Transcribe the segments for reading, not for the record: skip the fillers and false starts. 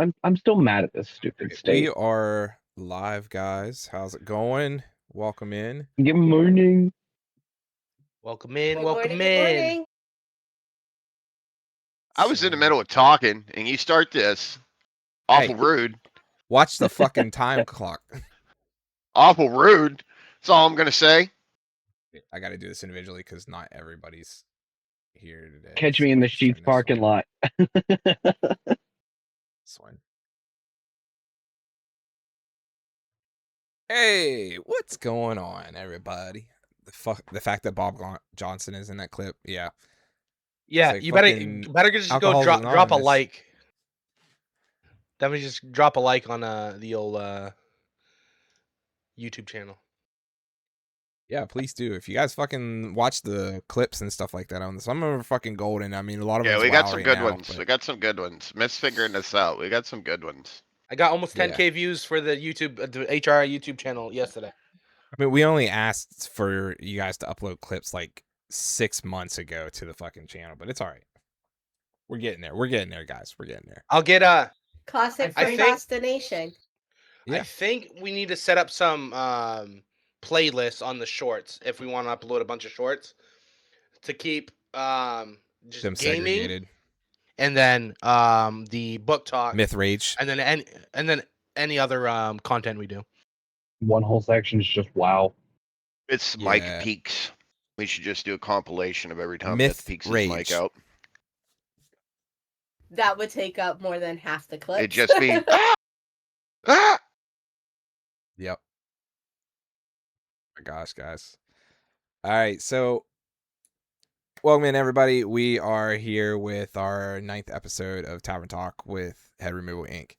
I'm still mad at this stupid state. We are live, guys. How's it going? Welcome in. Good morning. Welcome in. Good welcome morning, good in. morning. I was in the middle of talking, and you start this. Awful rude. Watch the fucking time clock. Awful rude. That's all I'm going to say. I got to do this individually because not everybody's here today. Catch me in the Sheets parking lot. Swine. Hey, what's going on, everybody? The fact that Bob Johnson is in that clip, yeah. Yeah, like you better just go Alcohol's drop a Anonymous. like. That means just drop a like on the old YouTube channel. Yeah, please do. If you guys fucking watch the clips and stuff like that on some of them are fucking golden. I mean, a lot of them. Yeah, we got some good now, ones. but... We got some good ones. Miss figuring this out. We got some good ones. I got almost 10K views for the YouTube, the HRI YouTube channel yesterday. I mean, we only asked for you guys to upload clips like 6 months ago to the fucking channel, but it's all right. We're getting there. We're getting there, guys. We're getting there. I'll get Classic I think- procrastination. Yeah. I think we need to set up some playlists on the shorts if we want to upload a bunch of shorts to keep just Them gaming, segregated. and then the book talk, Myth Rage. and then any other content we do. One whole section is just wow. It's Yeah. Mike Peaks. We should just do a compilation of every time Myth Myth Peaks Rage. his mic out. That would take up more than half the clip. It'd just be, ah! Yep. My gosh, guys. All right, so welcome in, everybody. We are here with our 9th episode of Tavern Talk with Head Removal Inc.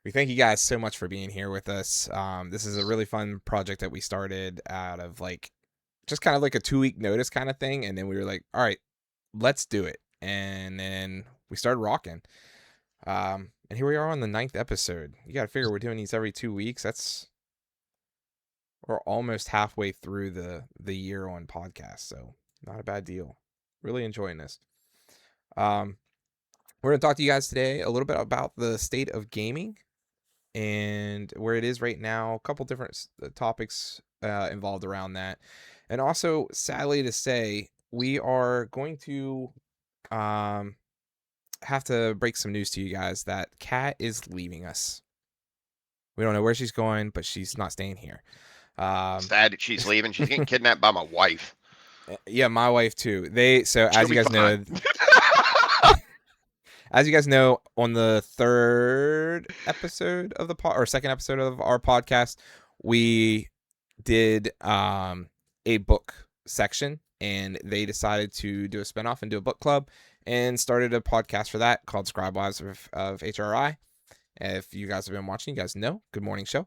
We thank you guys so much for being here with us. This is a really fun project that we started out of just kind of like a 2-week notice kind of thing. And then we were like, all right, let's do it. And then we started rocking. And here we are on the 9th episode. You got to figure we're doing these every 2 weeks. We're almost halfway through the year on podcast. So not a bad deal. Really enjoying this. We're going to talk to you guys today a little bit about the state of gaming and where it is right now. A couple different topics involved around that. And also, sadly to say, we are going to have to break some news to you guys that Kat is leaving us. We don't know where she's going, but she's not staying here. Sad that she's leaving. She's getting kidnapped by my wife. Yeah, my wife too. As She'll you be guys know, as you guys know, on the 3rd episode of the second episode of our podcast, we did a book section, and they decided to do a spinoff and do a book club, and started a podcast for that called Scribe Wives of HRI. If you guys have been watching, you guys know. Good morning show.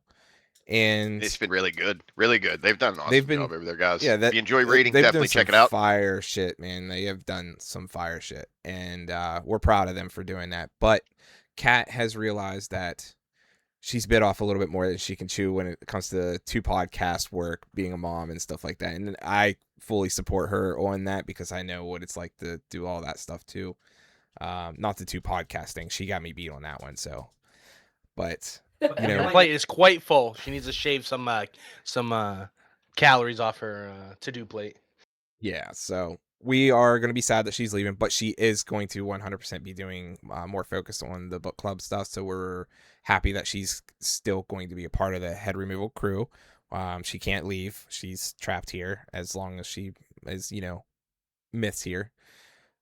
And It's been really good. Really good. They've done an awesome job over there, guys. Yeah, if you enjoy reading, they've definitely done check some it out. Fire shit, man. They have done some fire shit, and we're proud of them for doing that. But Kat has realized that she's bit off a little bit more than she can chew when it comes to 2 podcast work, being a mom and stuff like that. And I fully support her on that because I know what it's like to do all that stuff too. Not the 2 podcasting. She got me beat on that one. So, but you know, Her plate is quite full. She needs to shave some calories off her to-do plate. yeah. So we are going to be sad that she's leaving, but she is going to 100% be doing more focus on the book club stuff. So we're happy that she's still going to be a part of the head removal crew. She can't leave. She's trapped here as long as she is, Myth's here.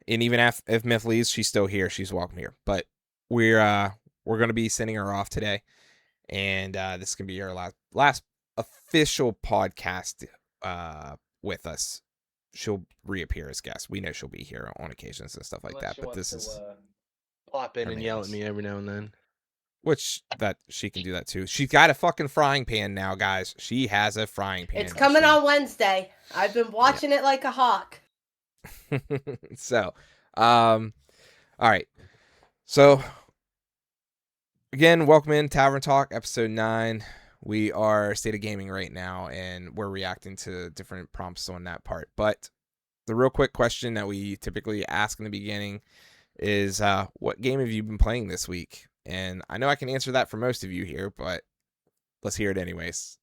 And even if Myth leaves, she's still here. She's welcome here. But we're going to be sending her off today. And this can be our last official podcast with us. She'll reappear as guest. We know she'll be here on occasions and stuff like that. But this is pop in and yell at me every now and then. Which that she can do that too. She's got a fucking frying pan now, guys. She has a frying pan. It's coming on Wednesday. I've been watching it like a hawk. So, all right. So, again, welcome in Tavern Talk, episode 9. We are State of Gaming right now, and we're reacting to different prompts on that part. But the real quick question that we typically ask in the beginning is, what game have you been playing this week? And I know I can answer that for most of you here, but let's hear it anyways.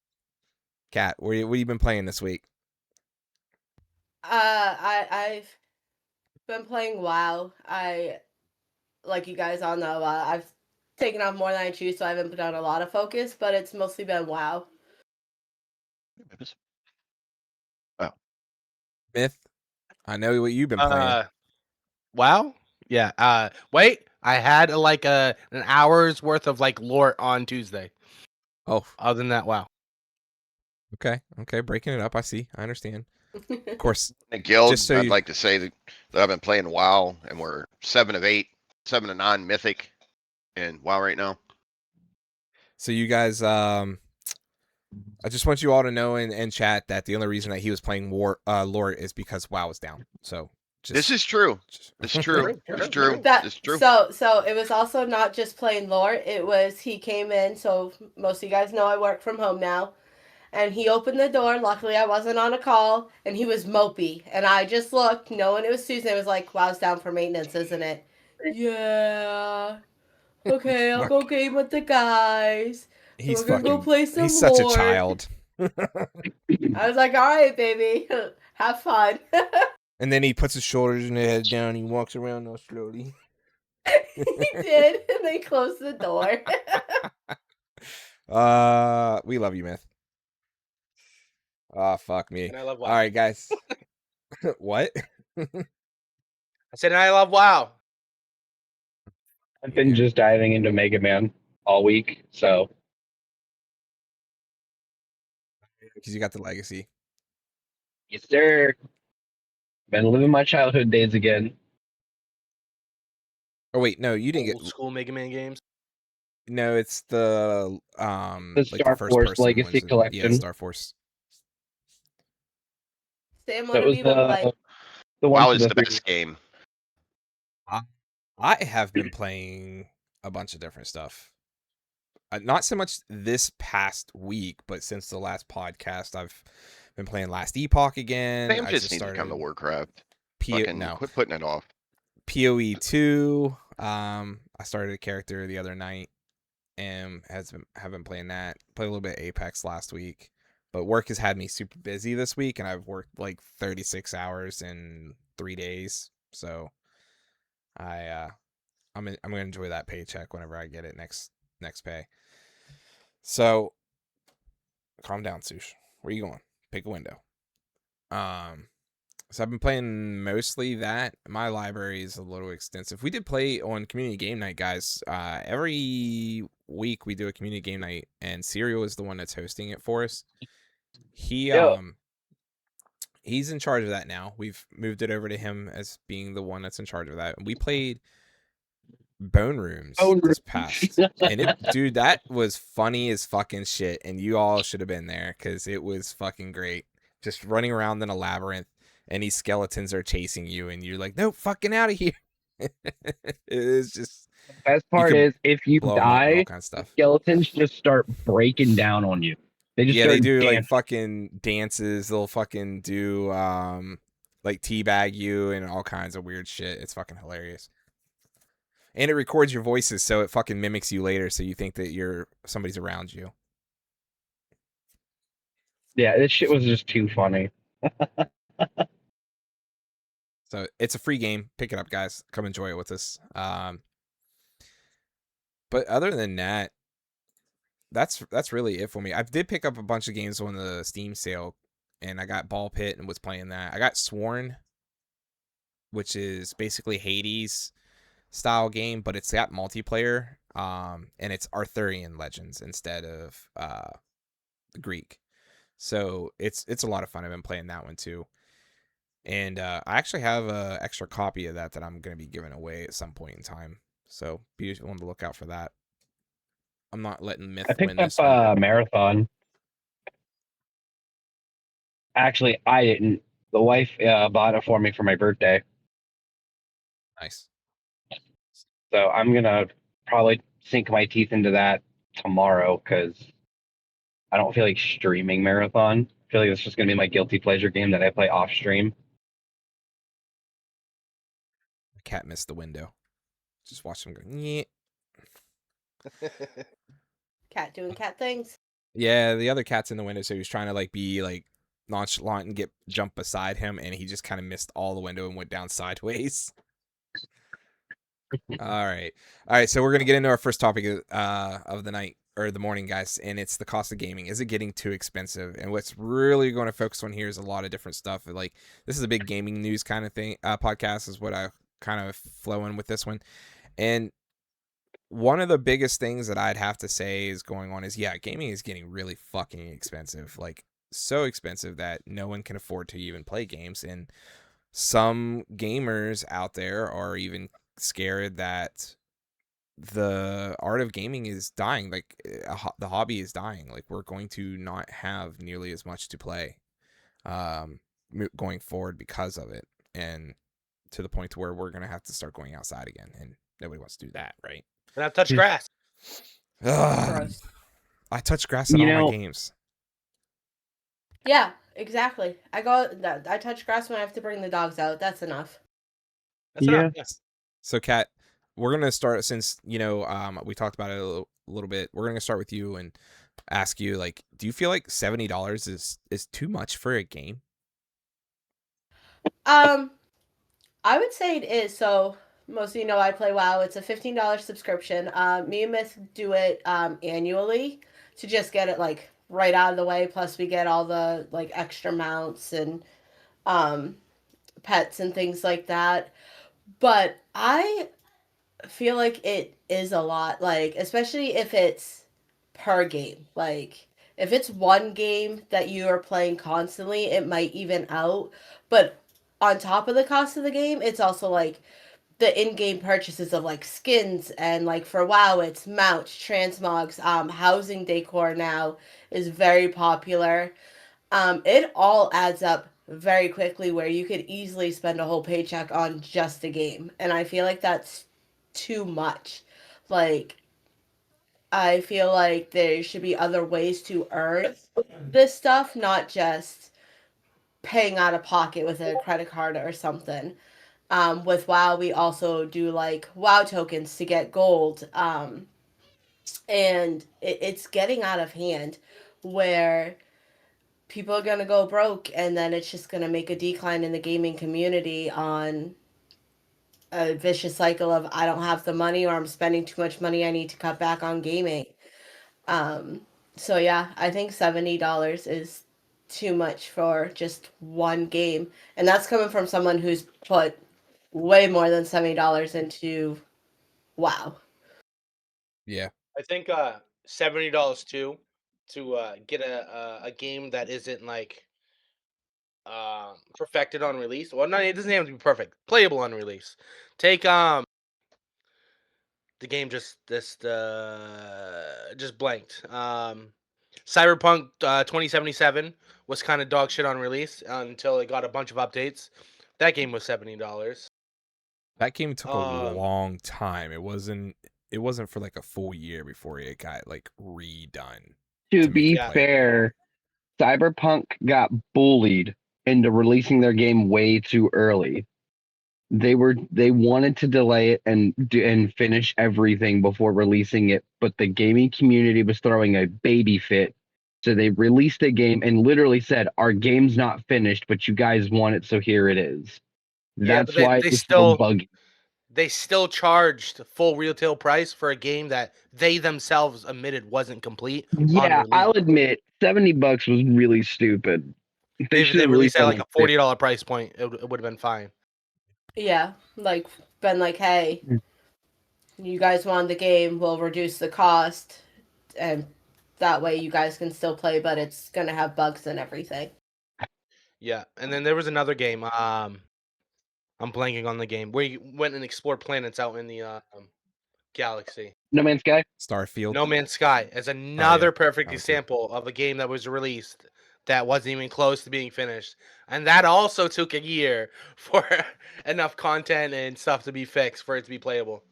Kat, what have you been playing this week? I've been playing WoW. Like you guys all know, I've taken off more than I choose, so I haven't put on a lot of focus, but it's mostly been WoW. Myth, I know what you've been playing. Wow. Yeah. Wait. I had an hour's worth of lore on Tuesday. Oh, Other than that, wow. okay, breaking it up. I see. I understand. Of course, The guild, Just so I'd you- like to say that I've been playing WoW, and we're 7 of 8, 7 of 9 mythic in WoW right now. so you guys, I just want you all to know in chat that the only reason that he was playing lore is because WoW was down. So This is true. It's true. It's true. It's true. So it was also not just plain lore. It was he came in. So most of you guys know I work from home now, and he opened the door. Luckily, I wasn't on a call, and he was mopey. And I just looked, knowing it was Tuesday. I was like, "WoW's down for maintenance, isn't it?" Yeah. Okay, I'll go game with the guys. He's We're gonna go fucking. play some He's such a lore. child. I was like, "All right, baby, have fun." And then he puts his shoulders and his head down. And he walks around all slowly. He did, and they closed the door. We love you, Myth. Oh, fuck me. And I love WoW. All right, guys. What? I said, and I love WoW. I've been just diving into Mega Man all week, so Because you got the legacy. yes, sir. Been living my childhood days again. Oh wait, no, you didn't get. Old school Mega Man games. No, it's the The Star first Force person Legacy ones. Collection. Yeah, Star Force. Sam, what That have was you been playing? the one WoW for is the three- best game. I have been playing a bunch of different stuff. Not so much this past week, but since the last podcast, I've been playing Last Epoch again. Sam I just needs to come to Warcraft. No. Quit putting it off. PoE 2. I started a character the other night and have been playing that. Played a little bit of Apex last week, but work has had me super busy this week, and I've worked like 36 hours in 3 days. So I'm gonna enjoy that paycheck whenever I get it next pay. So calm down, Sush. Where you going? Pick a window. So I've been playing mostly that. My library is a little extensive. We did play on community game night, guys. Every week we do a community game night, and Serial is the one that's hosting it for us. He's in charge of that now. We've moved it over to him as being the one that's in charge of that. We played Bone Rooms this past, and dude, that was funny as fucking shit. And you all should have been there because it was fucking great. Just running around in a labyrinth. And these skeletons are chasing you, and you're like, "No, fucking out of here!" It's just The best part is if you blow 'em up and all die, kind of stuff. skeletons just start breaking down on you. They just Yeah, they start do like dancing. fucking dances. They'll fucking do like teabag you and all kinds of weird shit. It's fucking hilarious. And it records your voices, so it fucking mimics you later, so you think that somebody's around you. Yeah, this shit was just too funny. So it's a free game. Pick it up, guys. Come enjoy it with us. But other than that, that's really it for me. I did pick up a bunch of games on the Steam sale, and I got Ball Pit and was playing that. I got Sworn, which is basically Hades style game, but it's got multiplayer. And it's Arthurian legends instead of Greek. So it's a lot of fun. I've been playing that one too. And I actually have an extra copy of that I'm going to be giving away at some point in time. So be on the lookout for that. I'm not letting Myth I win picked this up one. Marathon. Actually, I didn't. The wife bought it for me for my birthday. Nice. So I'm going to probably sink my teeth into that tomorrow because I don't feel like streaming Marathon. I feel like it's just going to be my guilty pleasure game that I play off stream. The cat missed the window. Just watch him go. Yeah. Cat doing cat things. Yeah, the other cat's in the window, so he was trying to like be like nonchalant and jump beside him, and he just kind of missed all the window and went down sideways. All right. So we're gonna get into our first topic of the night or the morning, guys, and it's the cost of gaming. Is it getting too expensive? And what's really going to focus on here is a lot of different stuff. Like this is a big gaming news kind of thing. Podcast is what I kind of flow in with this one, and one of the biggest things that I'd have to say is going on is gaming is getting really fucking expensive. Like so expensive that no one can afford to even play games, and some gamers out there are even scared that the art of gaming is dying. Like the hobby is dying. Like we're going to not have nearly as much to play going forward because of it, and to the point to where we're going to have to start going outside again, and nobody wants to do that, right? And I touch grass. Gross. I touch grass in all my games. Yeah, exactly. I touch grass when I have to bring the dogs out. That's enough. That's enough. Yes. So, Kat, we're gonna start since we talked about it a little bit. We're gonna start with you and ask you, like, do you feel like $70 is too much for a game? I would say it is. So most of you know I play WoW. It's a $15 subscription. Me and Myth do it annually to just get it like right out of the way. Plus we get all the like extra mounts and pets and things like that. But I feel like it is a lot, like especially if it's per game. Like if it's one game that you are playing constantly, it might even out. But on top of the cost of the game, it's also like the in-game purchases of like skins, and like for WoW it's mounts, transmogs, housing decor now is very popular. It all adds up very quickly where you could easily spend a whole paycheck on just a game, and I feel like that's too much. Like I feel like there should be other ways to earn this stuff, not just paying out of pocket with a credit card or something. With WoW, we also do like WoW tokens to get gold. And it's getting out of hand where people are going to go broke, and then it's just going to make a decline in the gaming community on a vicious cycle of I don't have the money, or I'm spending too much money, I need to cut back on gaming. So yeah, I think $70 is too much for just one game. And that's coming from someone who's put way more than $70 into WoW. Yeah, I think $70 too to get a game that isn't like perfected on release. Well, no, it doesn't have to be perfect. Playable on release. Take the game just blanked. Cyberpunk 2077 was kind of dog shit on release until it got a bunch of updates. That game was $70. That game took a long time. It wasn't for like a full year before it got like redone. To be fair, Cyberpunk got bullied into releasing their game way too early. They wanted to delay it and finish everything before releasing it, but the gaming community was throwing a baby fit. So they released a game and literally said, "Our game's not finished, but you guys want it, so here it is." That's why it's so buggy. They still charged full retail price for a game that they themselves admitted wasn't complete. Yeah, I'll admit $70 was really stupid. They released at like a $40 price point. It would have been fine. Yeah, like been like, hey, you guys want the game, we'll reduce the cost, and that way you guys can still play, but it's gonna have bugs and everything. Yeah, and then there was another game. I'm blanking on the game where you went and explored planets out in the galaxy. No Man's Sky? Starfield. No Man's Sky is another perfect example of a game that was released that wasn't even close to being finished. And that also took a year for enough content and stuff to be fixed for it to be playable.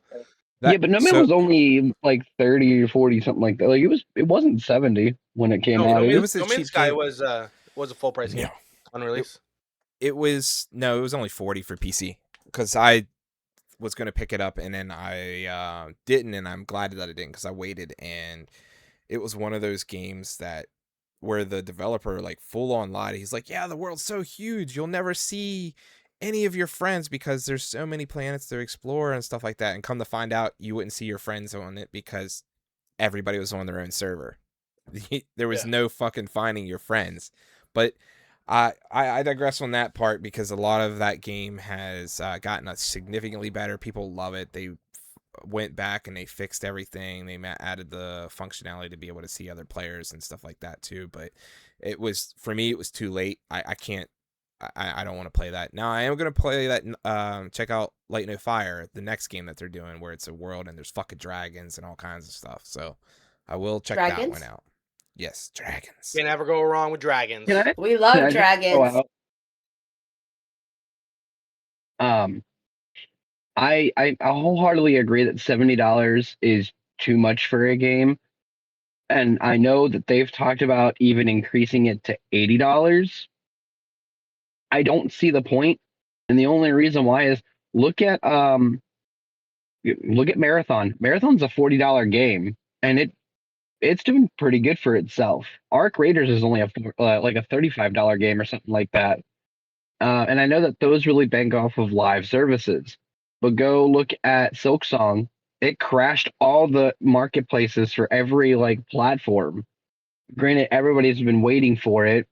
But No Man was only like 30 or 40, something like that. Like it wasn't 70 when it came out. No Man's Sky was a full price game on release. It was only 40 for PC because I was going to pick it up, and then I didn't, and I'm glad that I didn't because I waited, and it was one of those games that where the developer like full on lied. He's like, yeah, the world's so huge, you'll never see any of your friends because there's so many planets to explore and stuff like that. And come to find out, you wouldn't see your friends on it because everybody was on their own server. There was no fucking finding your friends. But I digress on that part because a lot of that game has gotten significantly better. People love it. They went back and they fixed everything. They added the functionality to be able to see other players and stuff like that too. But it was, for me, it was too late. I can't. I don't want to play that. Now I am going to play that. Check out Light No Fire, the next game that they're doing, where it's a world and there's fucking dragons and all kinds of stuff. So I will check that one out. Yes, dragons. Can't ever go wrong with dragons. We love dragons. I wholeheartedly agree that $70 is too much for a game. And I know that they've talked about even increasing it to $80. I don't see the point. And the only reason why is look at Marathon. Marathon's a $40 game, and it's doing pretty good for itself. Arc Raiders is only like a $35 game or something like that. And I know that those really bank off of live services. But go look at Silksong. It crashed all the marketplaces for every like platform. Granted, everybody's been waiting for it,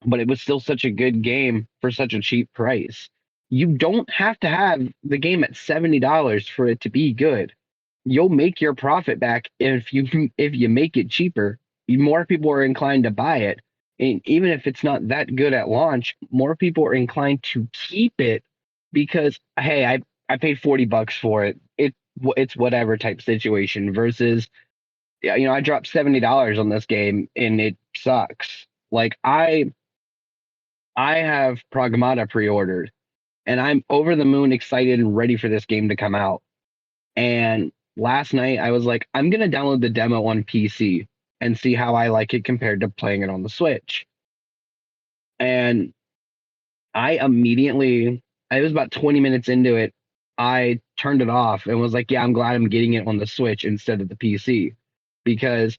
but it was still such a good game for such a cheap price. You don't have to have the game at $70 for it to be good. You'll make your profit back if you make it cheaper. More people are inclined to buy it. And even if it's not that good at launch, more people are inclined to keep it because, hey, I paid $40 for it. It's whatever type situation versus, I dropped $70 on this game and it sucks. Like I have Pragmata pre-ordered and I'm over the moon excited and ready for this game to come out. And last night I was like, I'm going to download the demo on PC and see how I like it compared to playing it on the Switch. And I was about 20 minutes into it, I turned it off and was like, yeah, I'm glad I'm getting it on the Switch instead of the PC. Because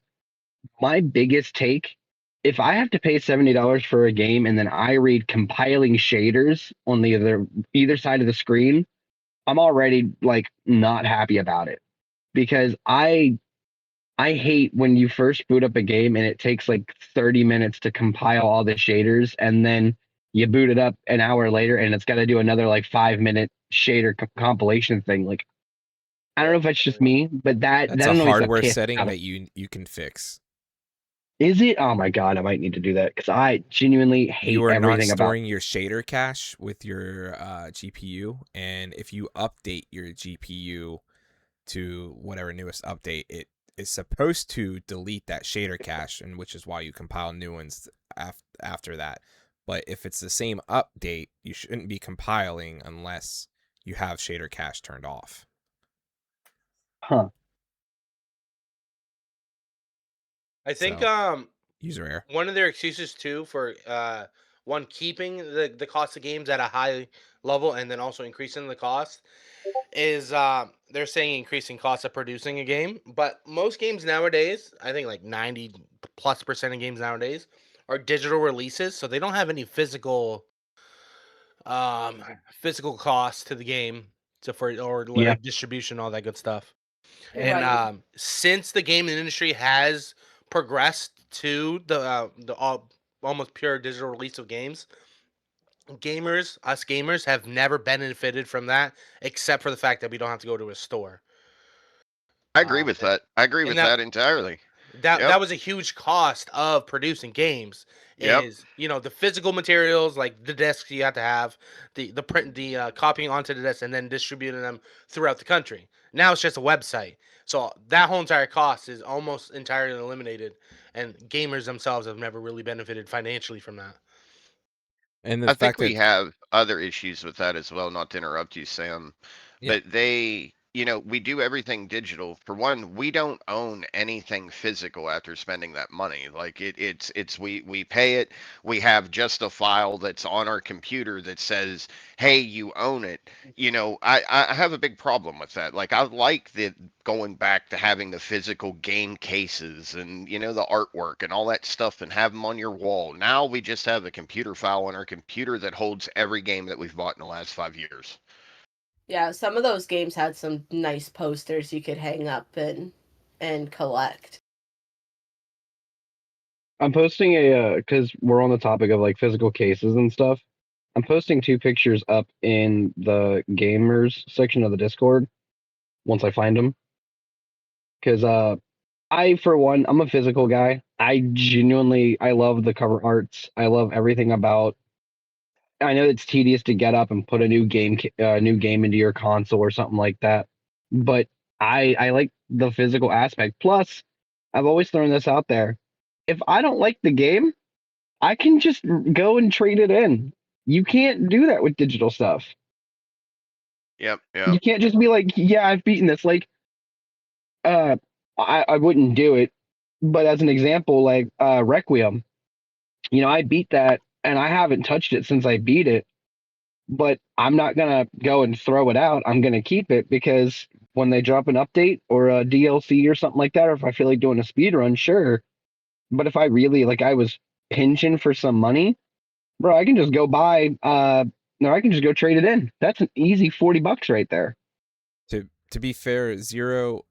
my biggest take, if I have to pay $70 for a game and then I read compiling shaders on the either side of the screen, I'm already like not happy about it. Because I hate when you first boot up a game and it takes like 30 minutes to compile all the shaders and then you boot it up an hour later and it's got to do another like 5-minute shader compilation thing. Like, I don't know if it's just me, but that's a hardware setting that you can fix. Is it? Oh my God, I might need to do that because I genuinely hate everything about. You are not storing your shader cache with your GPU, and if you update your GPU to whatever newest update, it is supposed to delete that shader cache, and which is why you compile new ones after that. But if it's the same update, you shouldn't be compiling unless you have shader cache turned off. Huh. I think user error. One of their excuses too for one, keeping the cost of games at a high level and then also increasing the cost is they're saying increasing costs of producing a game. But most games nowadays, I think like 90+% of games nowadays are digital releases, so they don't have any physical cost to the game distribution, all that good stuff. And since the gaming industry has progressed to the almost pure digital release of games, us gamers have never benefited from that except for the fact that we don't have to go to a store. I agree with that. I agree with that entirely. That was a huge cost of producing games. Is the physical materials like the discs you have to have, the print, the copying onto the disc and then distributing them throughout the country. Now it's just a website. So that whole entire cost is almost entirely eliminated, and gamers themselves have never really benefited financially from that. And I think we have other issues with that as well, not to interrupt you, Sam, but they we do everything digital. For one, we don't own anything physical after spending that money. Like we pay it. We have just a file that's on our computer that says, "Hey, you own it." I have a big problem with that. Like I like the going back to having the physical game cases and the artwork and all that stuff and have them on your wall. Now we just have a computer file on our computer that holds every game that we've bought in the last 5 years. Yeah, some of those games had some nice posters you could hang up and collect. I'm posting because we're on the topic of like physical cases and stuff. I'm posting 2 pictures up in the gamers section of the Discord once I find them. Because for one, I'm a physical guy. I love the cover arts. I love everything about. I know it's tedious to get up and put a new game into your console or something like that, but I like the physical aspect. Plus, I've always thrown this out there. If I don't like the game, I can just go and trade it in. You can't do that with digital stuff. Yep. You can't just be like, yeah, I've beaten this. Like, I wouldn't do it, but as an example, like Requiem, I beat that and I haven't touched it since I beat it, but I'm not gonna go and throw it out. I'm gonna keep it because when they drop an update or a DLC or something like that, or if I feel like doing a speed run, sure. But if I really I was pinching for some money, bro, I can just go buy no, I can just go trade it in. That's an easy $40 right there. To be fair, Zero,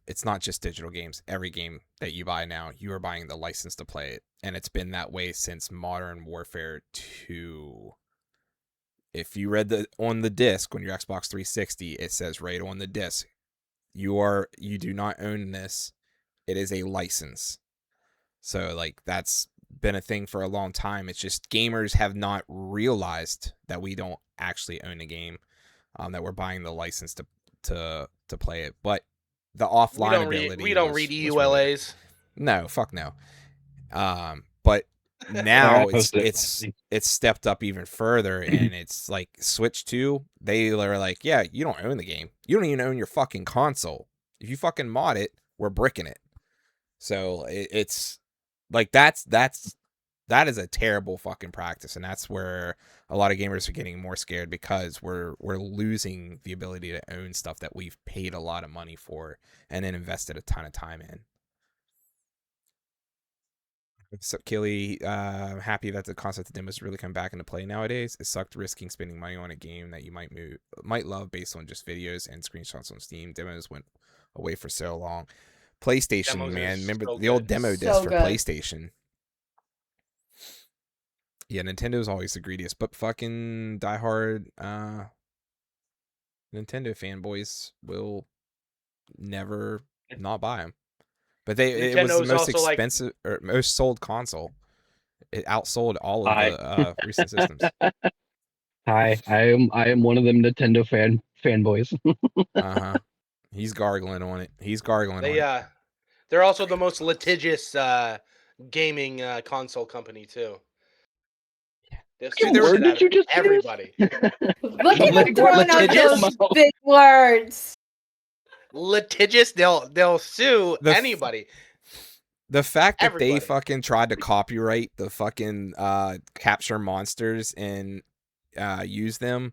it's not just digital games. Every game that you buy now, you are buying the license to play it. And it's been that way since Modern Warfare 2. If you read on the disc on your Xbox 360, it says right on the disc, you do not own this. It is a license. So that's been a thing for a long time. It's just gamers have not realized that we don't actually own the game, that we're buying the license to play it. But the offline ability, we don't read EULAs. No, fuck no. But now it's stepped up even further, and it's like Switch 2, they are like, yeah, you don't own the game. You don't even own your fucking console. If you fucking mod it, we're bricking it. So it's like that is a terrible fucking practice, and that's where a lot of gamers are getting more scared because we're losing the ability to own stuff that we've paid a lot of money for and then invested a ton of time in. So Killy, happy that the concept of demos really come back into play nowadays. It sucked risking spending money on a game that you might love based on just videos and screenshots on Steam. Demos went away for so long. PlayStation, Demos man, remember so the old good. demo disc for PlayStation? Yeah, Nintendo's always the greediest, but fucking diehard Nintendo fanboys will never not buy them. But it was the most expensive or most sold console. It outsold all of the recent systems. Hi, I am one of them Nintendo fanboys. He's gargling on it. They're also the most litigious gaming console company too. What word did you just everybody? Look at them throwing out those big words. Litigious, they'll sue anybody. The fact that they fucking tried to copyright the fucking capture monsters and use them,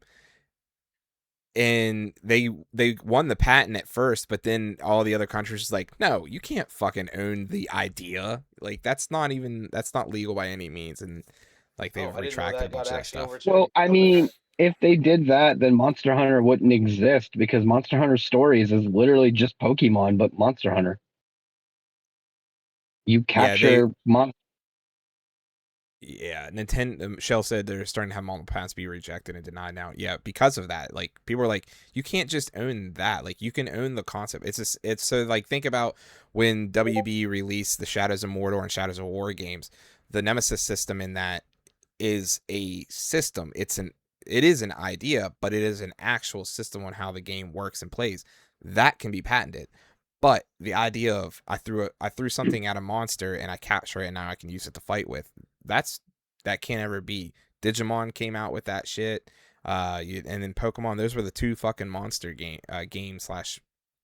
and they won the patent at first, but then all the other countries was like, no, you can't fucking own the idea. Like that's not legal by any means, and like they've retracted a bunch of that stuff. Well, I mean, if they did that, then Monster Hunter wouldn't exist because Monster Hunter Stories is literally just Pokemon, but Monster Hunter. You capture Yeah, Nintendo. Michelle said they're starting to have multiple patents be rejected and denied now. Yeah, because of that. Like people are like, you can't just own that. Like you can own the concept. It's so like think about when WB released the Shadows of Mordor and Shadows of War games. The Nemesis system in that is a system. It is an idea, but it is an actual system on how the game works and plays. That can be patented. But the idea of I threw something at a monster and I capture it and now I can use it to fight with, that can't ever be. Digimon came out with that shit. And then Pokemon. Those were the two fucking monster game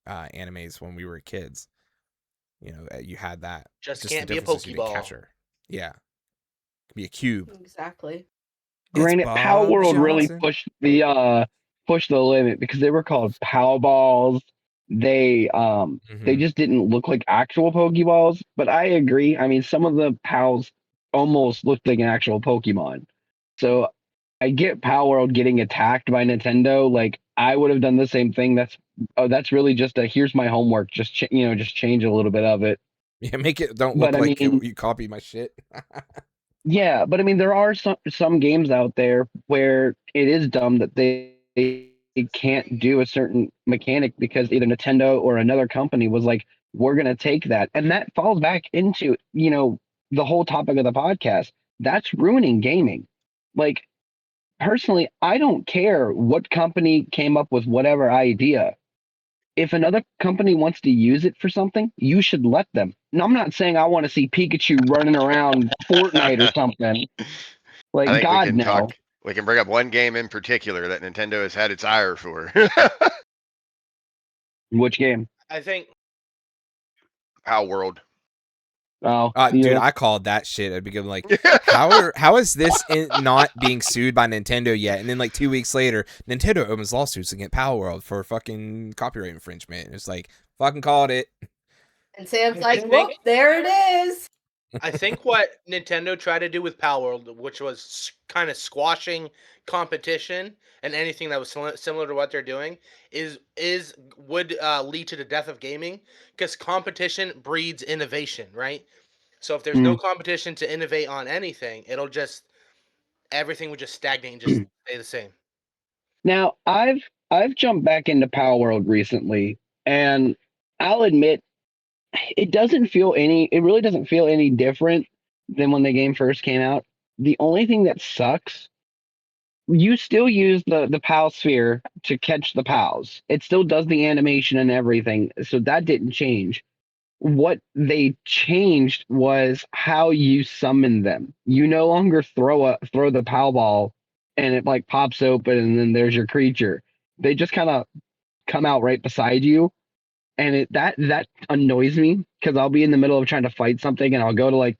animes when we were kids. You know, you had that. Just the can't be a difference is you didn't Pokeball. catch her. Yeah, it could be a cube. Exactly. Granted, It's Power Bob World really Johnson. pushed the limit because they were called Pow Balls. They just didn't look like actual Pokeballs. But I agree. I mean, some of the Pows almost looked like an actual Pokemon. So I get Power World getting attacked by Nintendo. Like I would have done the same thing. That's really just here's my homework. Just just change a little bit of it. Yeah, make it don't But look I like mean, you copied my shit. yeah, but I mean, there are some games out there where it is dumb that they can't do a certain mechanic because either Nintendo or another company was like, we're gonna take that, and that falls back into the whole topic of the podcast. That's ruining gaming. Like personally, I don't care what company came up with whatever idea. If another company wants to use it for something, you should let them. Now, I'm not saying I want to see Pikachu running around Fortnite or something. I Like, think we God, can no. We can bring up one game in particular that Nintendo has had its ire for. Which game? I think Pow World. Oh, Dude, yeah. I called that shit. I'd be going like, how is this not being sued by Nintendo yet? And then like 2 weeks later, Nintendo opens lawsuits against Power World for fucking copyright infringement. And it's like, fucking called it. And Sam's like, whoop, there it is. I think what Nintendo tried to do with Power World, which was kind of squashing competition and anything that was similar to what they're doing, would lead to the death of gaming because competition breeds innovation, right? So if there's no competition to innovate on anything, everything would just stagnate and just stay the same. Now, I've jumped back into Power World recently, and I'll admit it really doesn't feel any different than when the game first came out. The only thing that sucks, you still use the PAL sphere to catch the PALs. It still does the animation and everything, so that didn't change. What they changed was how you summon them. You no longer throw the PAL ball and it like pops open and then there's your creature. They just kind of come out right beside you, and that annoys me because I'll be in the middle of trying to fight something and I'll go to like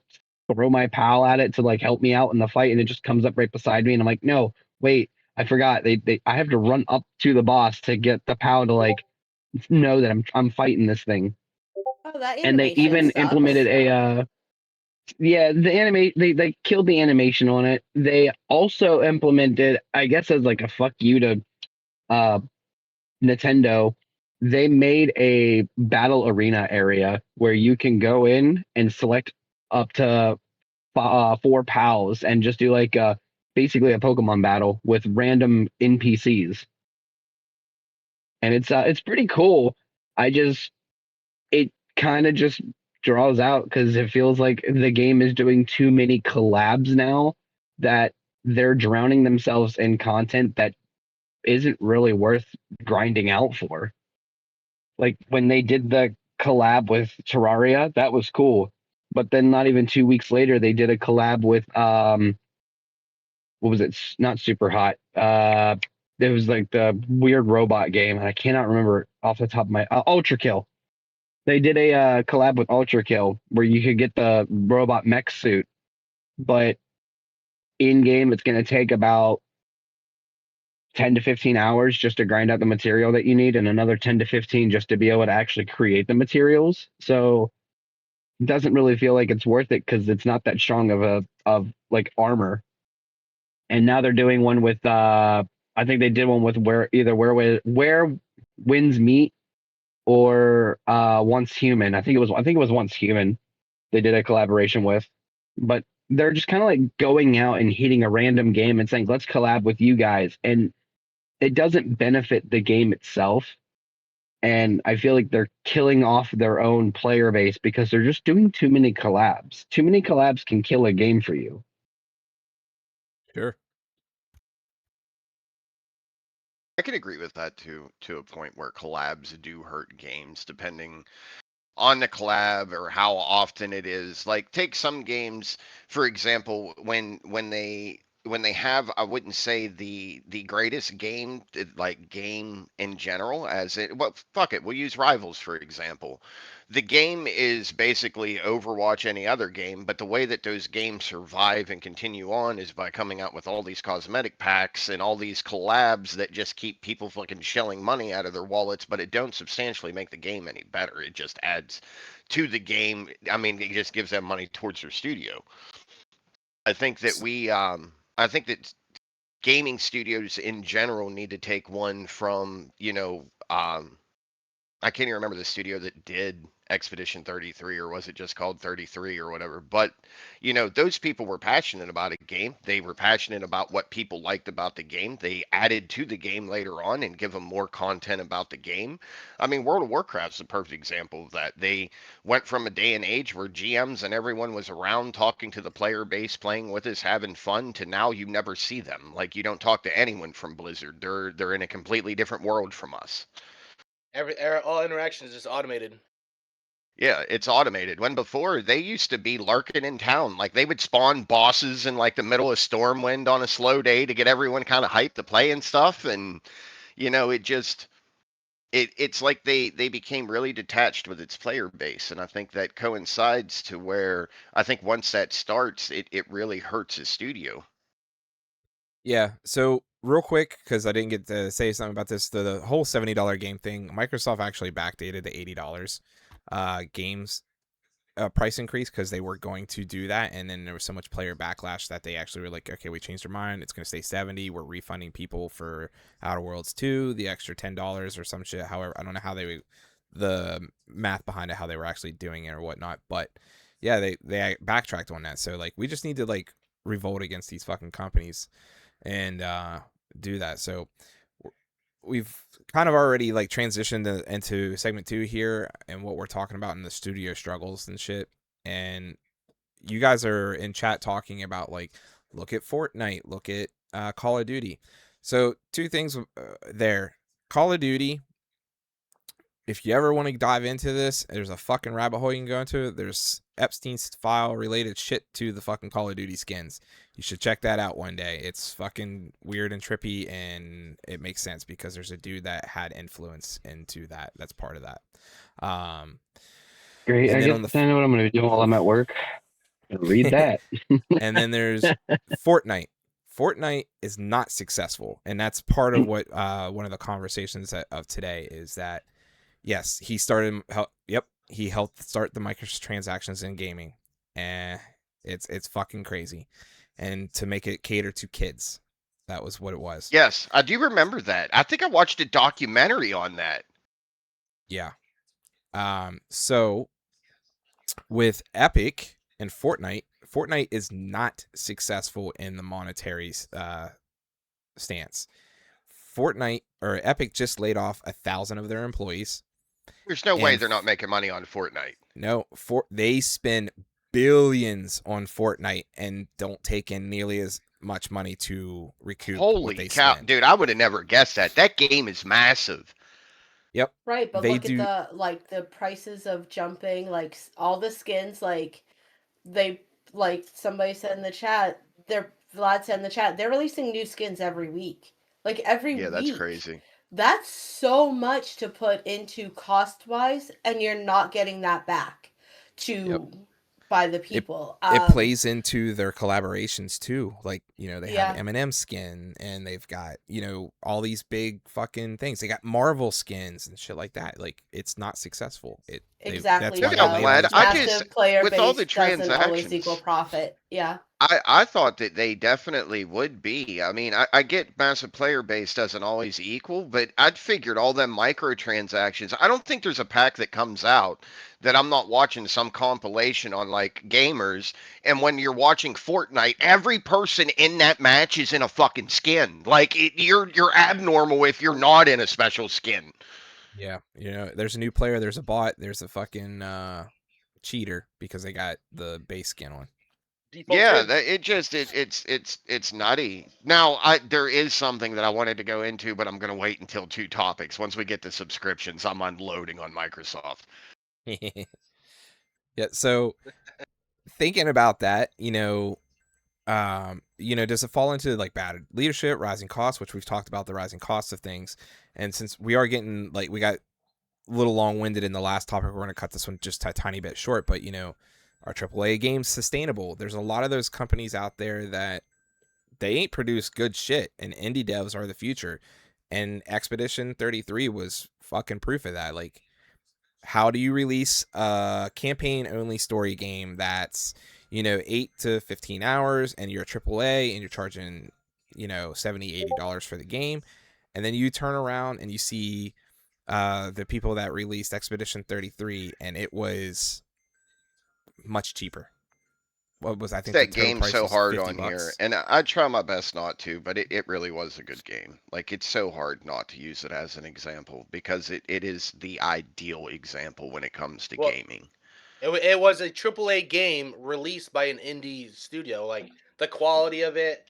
throw my pal at it to like help me out in the fight, and it just comes up right beside me, and I'm like, no, wait, I forgot. I have to run up to the boss to get the pal to like know that I'm fighting this thing. Oh, that animation And they even sucks. implemented they killed the animation on it. They also implemented, I guess as like a fuck you to Nintendo, they made a battle arena area where you can go in and select up to 4 pals and just do like basically a Pokemon battle with random NPCs. And it's pretty cool. It kind of just draws out because it feels like the game is doing too many collabs now that they're drowning themselves in content that isn't really worth grinding out for. Like when they did the collab with Terraria, that was cool. But then not even 2 weeks later, they did a collab with what was it? Not Super Hot. It was like the weird robot game, and I cannot remember off the top of my Ultra Kill. They did a collab with Ultra Kill where you could get the robot mech suit, but in game it's going to take about 10 to 15 hours just to grind out the material that you need, and another 10 to 15 just to be able to actually create the materials. So it doesn't really feel like it's worth it because it's not that strong of like armor. And now they're doing one with I think they did one with where winds meet or Once Human. I think it was Once Human they did a collaboration with. But they're just kind of like going out and hitting a random game and saying, let's collab with you guys. And it doesn't benefit the game itself. And I feel like they're killing off their own player base because they're just doing too many collabs. Too many collabs can kill a game for you. Sure. I can agree with that to a point where collabs do hurt games depending on the collab or how often it is. Like take some games, for example, when they have, I wouldn't say the greatest game, like game in general, as it, well, fuck it, we'll use Rivals for example. The game is basically Overwatch, any other game, but the way that those games survive and continue on is by coming out with all these cosmetic packs and all these collabs that just keep people fucking shelling money out of their wallets, but it don't substantially make the game any better. It just adds to the game. I mean, it just gives them money towards their studio. I think that I think that gaming studios in general need to take one from, I can't even remember the studio that did Expedition 33, or was it just called 33 or whatever. But, those people were passionate about a game. They were passionate about what people liked about the game. They added to the game later on and give them more content about the game. I mean, World of Warcraft's a perfect example of that. They went from a day and age where GMs and everyone was around talking to the player base, playing with us, having fun, to now you never see them. Like, you don't talk to anyone from Blizzard. They're in a completely different world from us. All interactions is automated. Yeah, it's automated. When before they used to be lurking in town, like they would spawn bosses in like the middle of Stormwind on a slow day to get everyone kind of hyped to play and stuff. And it just it's like they became really detached with its player base, and I think that coincides to where I think once that starts, it really hurts his studio. Yeah. So real quick, because I didn't get to say something about this, the whole $70 game thing, Microsoft actually backdated the $80 games price increase because they were going to do that, and then there was so much player backlash that they actually were like, okay, we changed our mind, it's going to stay 70, we're refunding people for Outer Worlds 2 the extra $10 or some shit. However, I don't know how the math behind it, how they were actually doing it or whatnot, but yeah, they backtracked on that. So like, we just need to like revolt against these fucking companies and do that. So we've kind of already like transitioned into segment 2 here and what we're talking about in the studio struggles and shit. And you guys are in chat talking about like, look at Fortnite, look at Call of Duty. So two things there. Call of Duty, if you ever want to dive into this, there's a fucking rabbit hole you can go into. There's Epstein's file related shit to the fucking Call of Duty skins. You should check that out one day. It's fucking weird and trippy, and it makes sense because there's a dude that had influence into that. That's part of that. Great. I guess I know what I'm going to be doing while I'm at work. Read that. And then there's Fortnite. Fortnite is not successful, and that's part of what one of the conversations of today is that. Yes, he started. Yep, he helped start the microtransactions in gaming, and it's fucking crazy. And to make it cater to kids, that was what it was. Yes, I do remember that. I think I watched a documentary on that. Yeah. So with Epic and Fortnite is not successful in the monetary stance. Fortnite or Epic just laid off 1,000 of their employees. There's no way they're not making money on Fortnite. No, they spend billions on Fortnite and don't take in nearly as much money to recoup. Holy cow, dude! I would have never guessed that. That game is massive. Yep. Right, but look at the prices of jumping, like all the skins, like somebody said in the chat, Vlad said in the chat, they're releasing new skins every week. Like every week. Yeah, that's crazy. That's so much to put into cost-wise, and you're not getting that back by the people. It plays into their collaborations too. Like, they have Eminem skin, and they've got, all these big fucking things. They got Marvel skins and shit like that. Like, it's not successful. Exactly. That's why I just, player with base all the doesn't always transactions, equal profit. Yeah. I thought that they definitely would be. I mean, I get massive player base doesn't always equal, but I'd figured all them microtransactions. I don't think there's a pack that comes out that I'm not watching some compilation on like gamers. And when you're watching Fortnite, every person in that match is in a fucking skin. Like you're abnormal if you're not in a special skin. Yeah, there's a new player, there's a bot, there's a fucking cheater because they got the base skin on. Yeah, it's nutty. Now, there is something that I wanted to go into, but I'm going to wait until 2 topics. Once we get to subscriptions, I'm unloading on Microsoft. Yeah, so thinking about that, does it fall into like bad leadership, rising costs, which we've talked about the rising costs of things. And since we are getting like, we got a little long-winded in the last topic, we're going to cut this one just a tiny bit short, but are AAA games sustainable? There's a lot of those companies out there that they ain't produce good shit, and indie devs are the future. And Expedition 33 was fucking proof of that. Like, how do you release a campaign-only story game that's 8 to 15 hours, and you're a AAA, and you're charging $70-$80 for the game, and then you turn around and you see the people that released Expedition 33, and it was much cheaper. What was, I think that the total game price so was hard $50. on here, and I try my best not to, but it really was a good game. Like, it's so hard not to use it as an example because it is the ideal example when it comes to gaming. It was a AAA game released by an indie studio. Like, the quality of it,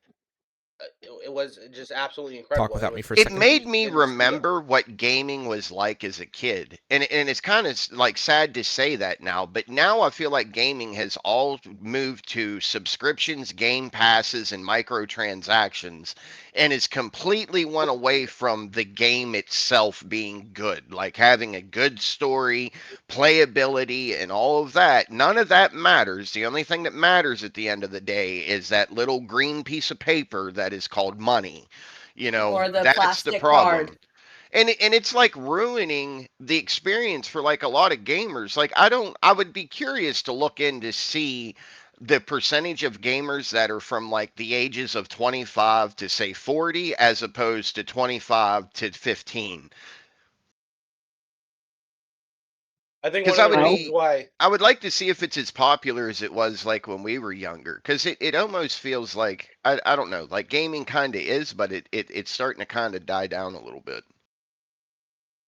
it was just absolutely incredible. Talk without me for a It second. made me remember what gaming was like as a kid. And it's kind of like sad to say that now, but now I feel like gaming has all moved to subscriptions, game passes, and microtransactions, and has completely went away from the game itself being good, like having a good story, playability, and all of that. None of that matters. The only thing that matters at the end of the day is that little green piece of paper that is called money. Or the That's the plastic problem. card. And it's like ruining the experience for like a lot of gamers. Like, I would be curious to look in to see the percentage of gamers that are from like the ages of 25 to say 40 as opposed to 25 to 15. I think one of the reasons why I would like to see if it's as popular as it was like when we were younger, because it almost feels like I don't know, like gaming kind of is, but it's starting to kind of die down a little bit.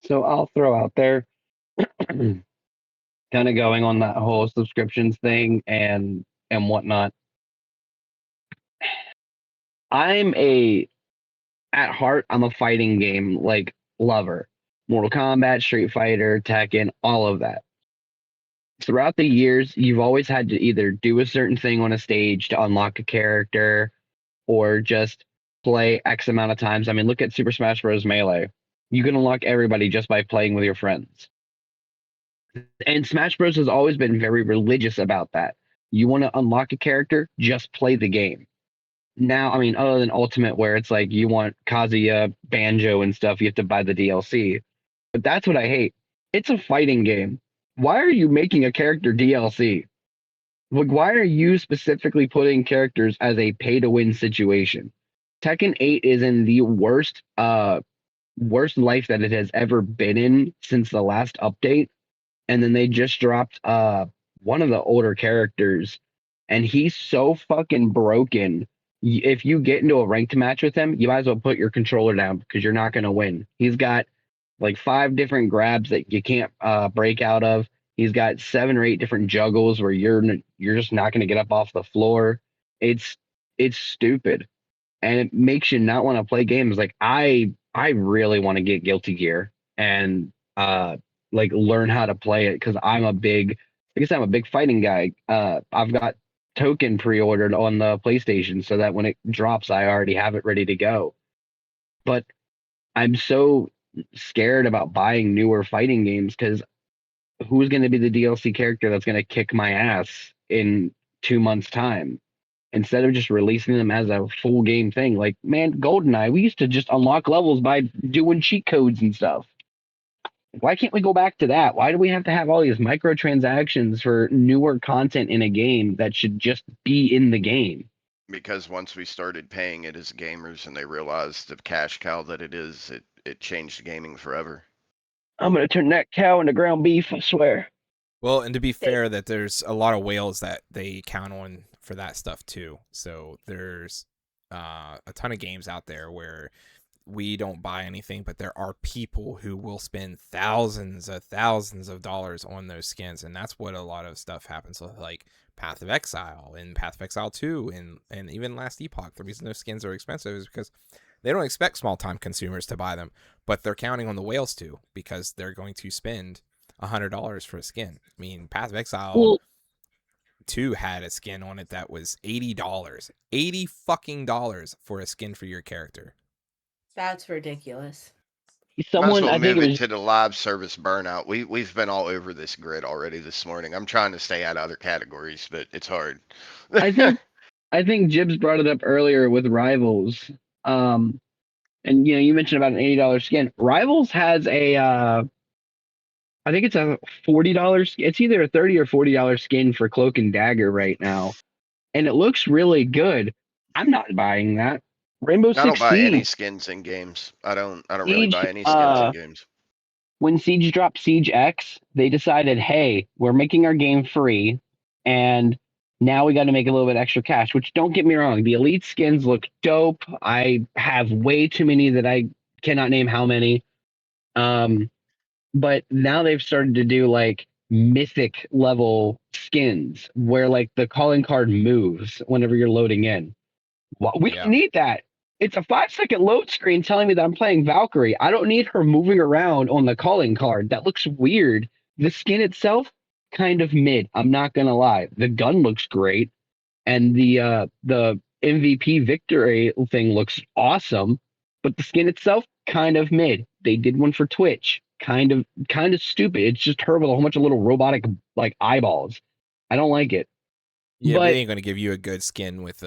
So I'll throw out there, kind of going on that whole subscriptions thing and whatnot. At heart, I'm a fighting game like lover. Mortal Kombat, Street Fighter, Tekken, all of that. Throughout the years, you've always had to either do a certain thing on a stage to unlock a character or just play X amount of times. I mean, look at Super Smash Bros. Melee. You can unlock everybody just by playing with your friends. And Smash Bros. Has always been very religious about that. You want to unlock a character, just play the game. Now, I mean, other than Ultimate, where it's like you want Kazuya, Banjo, and stuff, you have to buy the DLC. But that's what I hate. It's a fighting game. Why are you making a character DLC? Like, why are you specifically putting characters as a pay-to-win situation? Tekken 8 is in the worst life that it has ever been in since the last update. And then they just dropped one of the older characters, and he's so fucking broken. If you get into a ranked match with him, you might as well put your controller down because you're not going to win. He's got like 5 different grabs that you can't break out of. He's got 7 or 8 different juggles where you're just not going to get up off the floor. It's stupid, and it makes you not want to play games. Like I really want to get Guilty Gear and like learn how to play it because I'm a big fighting guy. I've got Token pre-ordered on the PlayStation so that when it drops, I already have it ready to go. But I'm so scared about buying newer fighting games because who's going to be the DLC character that's going to kick my ass in 2 months' time? Instead of just releasing them as a full game thing. Like, man, GoldenEye, we used to just unlock levels by doing cheat codes and stuff. Why can't we go back to that? Why do we have to have all these microtransactions for newer content in a game that should just be in the game? Because once we started paying it as gamers and they realized the cash cow that it is, it changed gaming forever. I'm going to turn that cow into ground beef, I swear. Well, and to be fair, that there's a lot of whales that they count on for that stuff too. So there's a ton of games out there where we don't buy anything, but there are people who will spend thousands of dollars on those skins, and that's what a lot of stuff happens with, like Path of Exile and Path of Exile 2 and even Last Epoch. The reason those skins are expensive is because they don't expect small-time consumers to buy them, but they're counting on the whales too, because they're going to spend $100 for a skin. I mean, Path of Exile, 2 had a skin on it that was $80. $80 fucking dollars for a skin for your character. That's ridiculous. Might as Someone, well I think move it it was to the live service burnout. We've been all over this grid already this morning. I'm trying to stay out of other categories, but it's hard. I think Jibs brought it up earlier with Rivals. And you mentioned about an $80 skin. Rivals has a I think it's a $40. It's either a $30 or $40 skin for Cloak and Dagger right now, and it looks really good. I'm not buying that. Rainbow I don't Six buy any Siege. skins in games. I don't really Siege. buy any skins in games. When Siege dropped Siege X, they decided, hey, we're making our game free, and now we got to make a little bit extra cash. Which, don't get me wrong, the elite skins look dope. I have way too many that I cannot name how many. But now they've started to do like mythic level skins where like the calling card moves whenever you're loading in. Well, we don't need that. It's a 5-second load screen telling me that I'm playing Valkyrie. I don't need her moving around on the calling card. That looks weird. The skin itself, kind of mid. I'm not gonna lie. The gun looks great, and the MVP victory thing looks awesome. But the skin itself, kind of mid. They did one for Twitch. Kind of stupid. It's just her with a whole bunch of little robotic like eyeballs. I don't like it. Yeah, but they ain't gonna give you a good skin with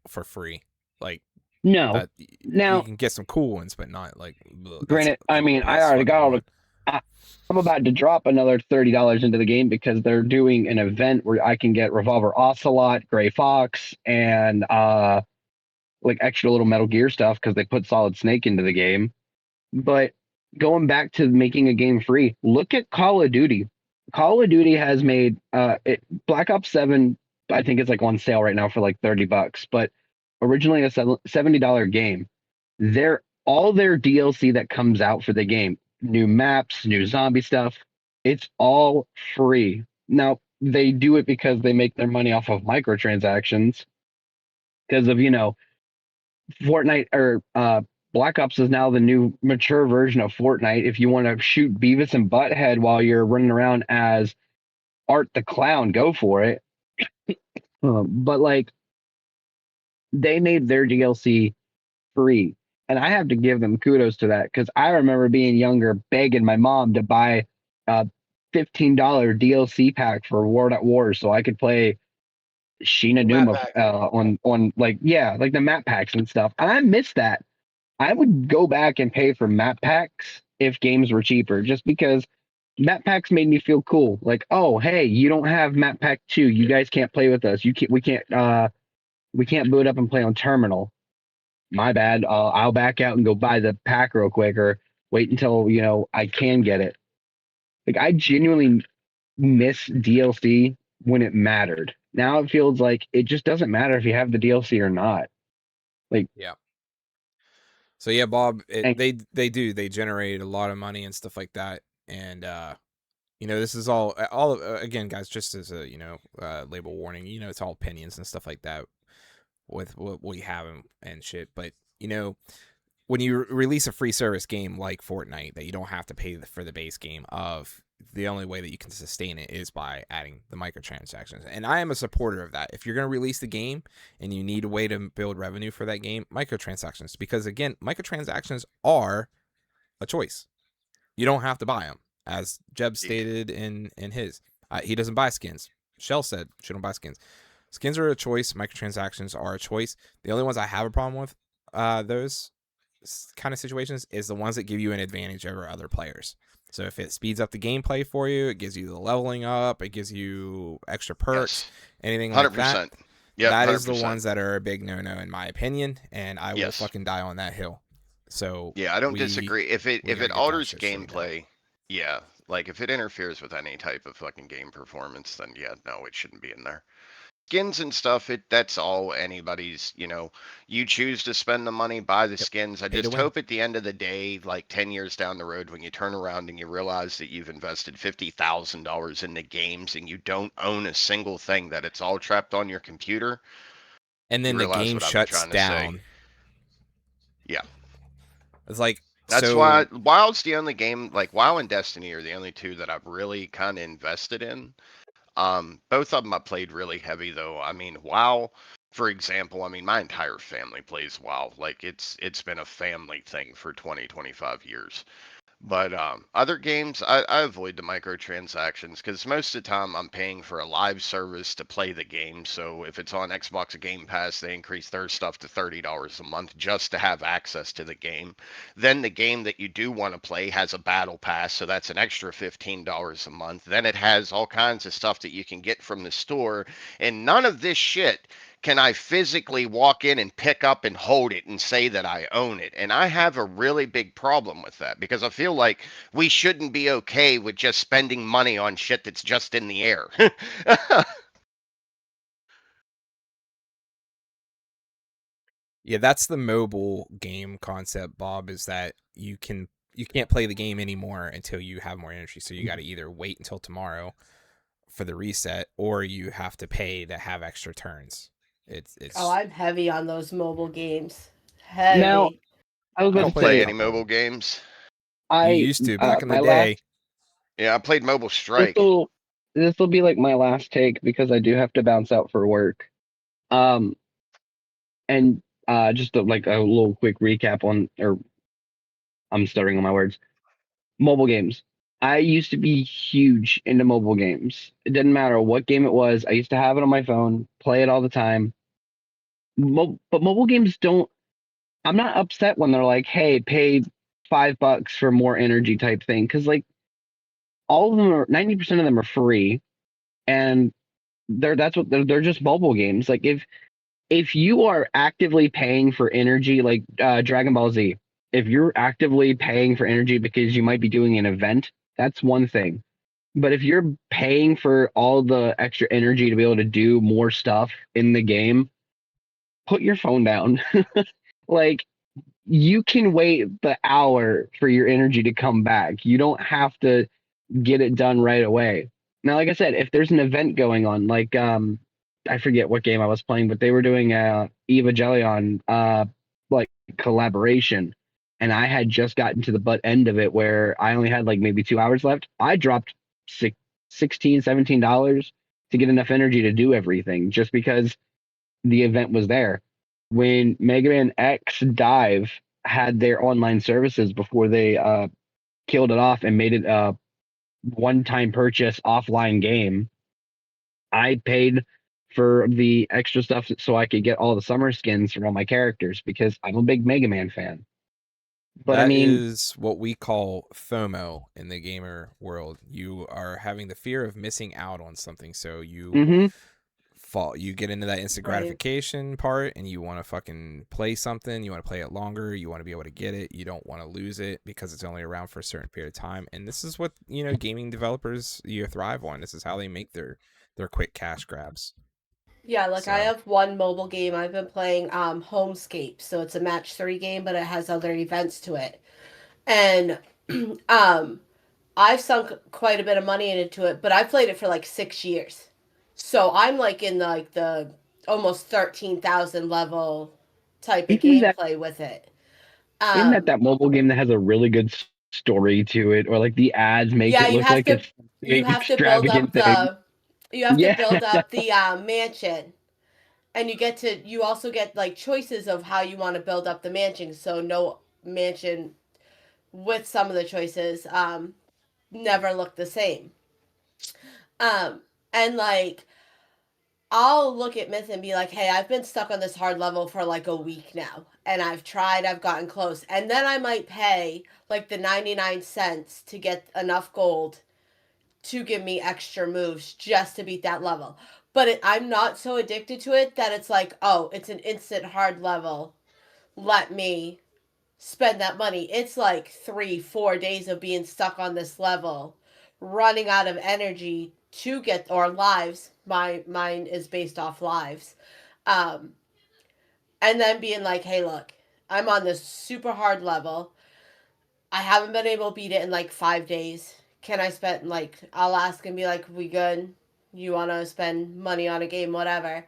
for free. Like no. Now you can get some cool ones, but not like. Granted, I mean, I already got all the. I'm about to drop another $30 into the game because they're doing an event where I can get Revolver Ocelot, Gray Fox, and like extra little Metal Gear stuff because they put Solid Snake into the game. But going back to making a game free, look at Call of Duty. Call of Duty has made Black Ops 7, I think it's like on sale right now for like $30, but originally a $70 game. All their DLC that comes out for the game, new maps, new zombie stuff, it's all free. Now, they do it because they make their money off of microtransactions because of, Fortnite or Black Ops is now the new mature version of Fortnite. If you want to shoot Beavis and Butthead while you're running around as Art the Clown, go for it. But like, they made their DLC free, and I have to give them kudos to that because I remember being younger, begging my mom to buy a $15 DLC pack for World at War so I could play Sheena Doom on like the map packs and stuff. I miss that. I would go back and pay for map packs if games were cheaper, just because map packs made me feel cool. Like, oh, hey, you don't have map pack 2. You guys can't play with us. We can't boot up and play on terminal. My bad. I'll back out and go buy the pack real quick, or wait until I can get it. Like, I genuinely miss DLC when it mattered. Now it feels like it just doesn't matter if you have the DLC or not. Like, yeah. So yeah, Bob, they generate a lot of money and stuff like that, and this is all again, guys, just as a label warning, it's all opinions and stuff like that with what we have and shit, but when you release a free service game like Fortnite that you don't have to pay for the base game of, the only way that you can sustain it is by adding the microtransactions. And I am a supporter of that. If you're going to release the game and you need a way to build revenue for that game, microtransactions, because again, microtransactions are a choice. You don't have to buy them. As Jeb stated in his, he doesn't buy skins. Shell said she don't buy skins. Skins are a choice. Microtransactions are a choice. The only ones I have a problem with, those kind of situations, is the ones that give you an advantage over other players. So if it speeds up the gameplay for you, it gives you the leveling up, it gives you extra perks, anything like 100%. That. Yeah, that 100%. Is the ones that are a big no-no in my opinion, and I will fucking die on that hill. So yeah, I don't disagree. If it alters gameplay, like if it interferes with any type of fucking game performance, then no, it shouldn't be in there. Skins and stuff, that's all anybody's, you choose to spend the money, buy the skins. I just hope at the end of the day, like 10 years down the road, when you turn around and you realize that you've invested $50,000 in the games and you don't own a single thing, that it's all trapped on your computer. And then the game shuts down. Yeah. It's like, that's why WoW's the only game, like WoW and Destiny are the only two that I've really kind of invested in. Both of them I played really heavy though. I mean, WoW, for example, I mean my entire family plays WoW. Like it's been a family thing for 25 years. But other games, I avoid the microtransactions because most of the time I'm paying for a live service to play the game. So if it's on Xbox Game Pass, they increase their stuff to $30 a month just to have access to the game. Then the game that you do want to play has a battle pass, so that's an extra $15 a month. Then it has all kinds of stuff that you can get from the store, and none of this shit can I physically walk in and pick up and hold it and say that I own it? And I have a really big problem with that because I feel like we shouldn't be okay with just spending money on shit that's just in the air. Yeah, that's the mobile game concept, Bob, is that you can't play the game anymore until you have more energy. So you got to either wait until tomorrow for the reset, or you have to pay to have extra turns. It's Oh, I'm heavy on those mobile games. Heavy. Now, I was I about don't to play Play say, any mobile games? you I used to back in the my day. Yeah, I played Mobile Strike. this will be like my last take because I do have to bounce out for work. And just like a little quick recap or I'm stuttering on my words. Mobile games. I used to be huge into mobile games. It didn't matter what game it was. I used to have it on my phone, play it all the time. But mobile games don't. I'm not upset when they're like, "Hey, pay $5 for more energy" type thing, because like all of them are 90% of them are free, and they're just mobile games. Like if you are actively paying for energy, like Dragon Ball Z, if you're actively paying for energy because you might be doing an event, that's one thing. But if you're paying for all the extra energy to be able to do more stuff in the game, put your phone down. Like, you can wait the hour for your energy to come back. You don't have to get it done right away. Now, like I said, if there's an event going on, like I forget what game I was playing, but they were doing Evangelion like collaboration, and I had just gotten to the butt end of it where I only had like maybe 2 hours left. I dropped $16-17 to get enough energy to do everything just because the event was there. When Mega Man X Dive had their online services before they killed it off and made it a one-time purchase offline game, I paid for the extra stuff so I could get all the summer skins for all my characters because I'm a big Mega Man fan. But That I mean, is what we call FOMO in the gamer world. You are having the fear of missing out on something, so you get into that instant Right. gratification part, and you want to fucking play something. You want to play it longer. You want to be able to get it. You don't want to lose it because it's only around for a certain period of time. And this is what gaming developers thrive on. This is how they make their quick cash grabs. Yeah, like So- I have one mobile game I've been playing, Homescape. So it's a match 3 game, but it has other events to it. And I've sunk quite a bit of money into it, but I played it for like 6 years. So I'm like in the almost 13,000 level type of Isn't that- gameplay with it. isn't that mobile game that has a really good story to it, or like the ads make Yeah, it you look have like to- it's you have to build extravagant up thing? you have Yeah. to build up the mansion, and you also get like choices of how you want to build up the mansion. So no mansion with some of the choices never look the same. And like I'll look at Myth and be like, hey, I've been stuck on this hard level for like a week now. And I've gotten close. And then I might pay like the 99 cents to get enough gold to give me extra moves just to beat that level. But I'm not so addicted to it that it's like, oh, it's an instant hard level. Let me spend that money. It's like 3-4 days of being stuck on this level, running out of energy to get, or lives. Mine is based off lives. And then being like, hey, look, I'm on this super hard level. I haven't been able to beat it in like 5 days. Can I spend, like, I'll ask and be like, we good? You want to spend money on a game, whatever.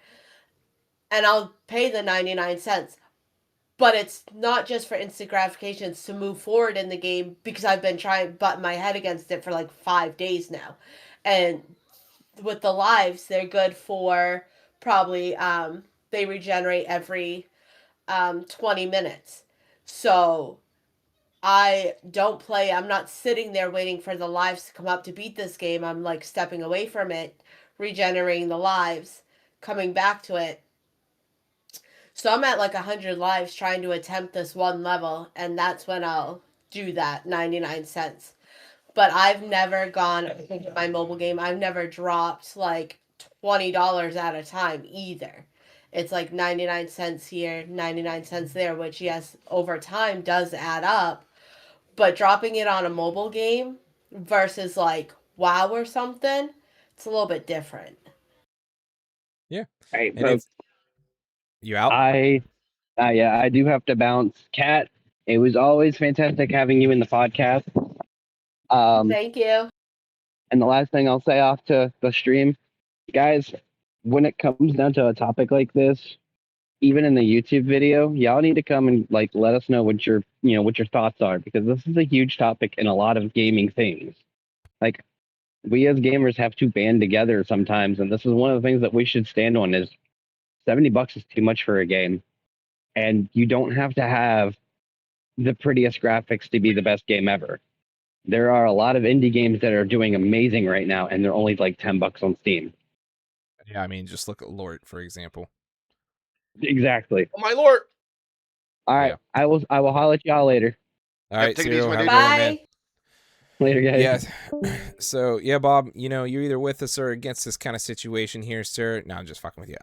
And I'll pay the 99 cents. But it's not just for instant gratification, it's to move forward in the game because I've been butting my head against it for like 5 days now. And with the lives, they're good for probably they regenerate every 20 minutes. So I don't play. I'm not sitting there waiting for the lives to come up to beat this game. I'm like stepping away from it, regenerating the lives, coming back to it. So I'm at like 100 lives trying to attempt this one level, and that's when I'll do that 99 cents. But I've never gone, I think in my mobile game, I've never dropped like $20 at a time either. It's like 99 cents here, 99 cents there, which, yes, over time does add up. But dropping it on a mobile game versus like WoW or something, it's a little bit different. Yeah. Hey, And folks, you out? Yeah, I do have to bounce. Kat, it was always fantastic having you in the podcast. Thank you. And the last thing I'll say off to the stream, guys, when it comes down to a topic like this, even in the YouTube video, y'all need to come and like let us know what your thoughts are, because this is a huge topic in a lot of gaming things. Like, we as gamers have to band together sometimes, and this is one of the things that we should stand on is $70 is too much for a game. And you don't have to have the prettiest graphics to be the best game ever. There are a lot of indie games that are doing amazing right now, and they're only like $10 on Steam. Yeah, I mean, just look at Lord, for example. Exactly. Oh my lord! All right, Yeah. I will holler at y'all later. All right, take it Cyril, easy, my have a dude. good one, man. Bye. Later, guys. Yes. So yeah, Bob, you're either with us or against this kind of situation here, sir. No, I'm just fucking with you.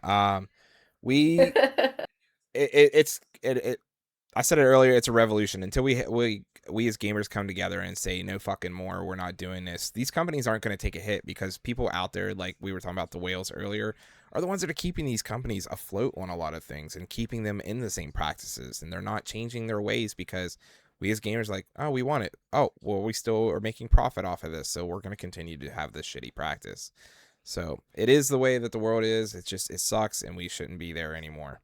I said it earlier. It's a revolution. Until we as gamers come together and say no fucking more, we're not doing this. These companies aren't going to take a hit, because people out there, like we were talking about the whales earlier, are the ones that are keeping these companies afloat on a lot of things and keeping them in the same practices, and they're not changing their ways because we as gamers like, oh, we want it. Oh, well, we still are making profit off of this, so we're going to continue to have this shitty practice. So it is the way that the world is. It sucks, and we shouldn't be there anymore.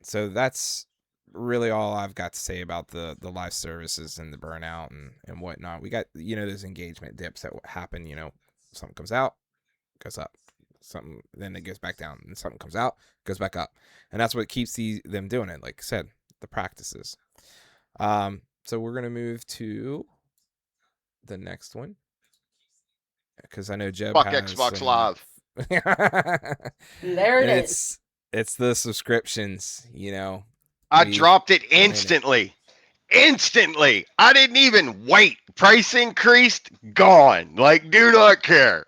So that's really all I've got to say about the live services and the burnout and whatnot. We got, those engagement dips that happen, something comes out, goes up, something, then it goes back down, and something comes out, goes back up. And that's what keeps them doing it. Like I said, the practices. So we're going to move to the next one, because I know Jeb Fuck has Xbox some... Live. There it is. It's the subscriptions, I dropped it instantly. Instantly. I didn't even wait. Price increased, gone. Like, do not care.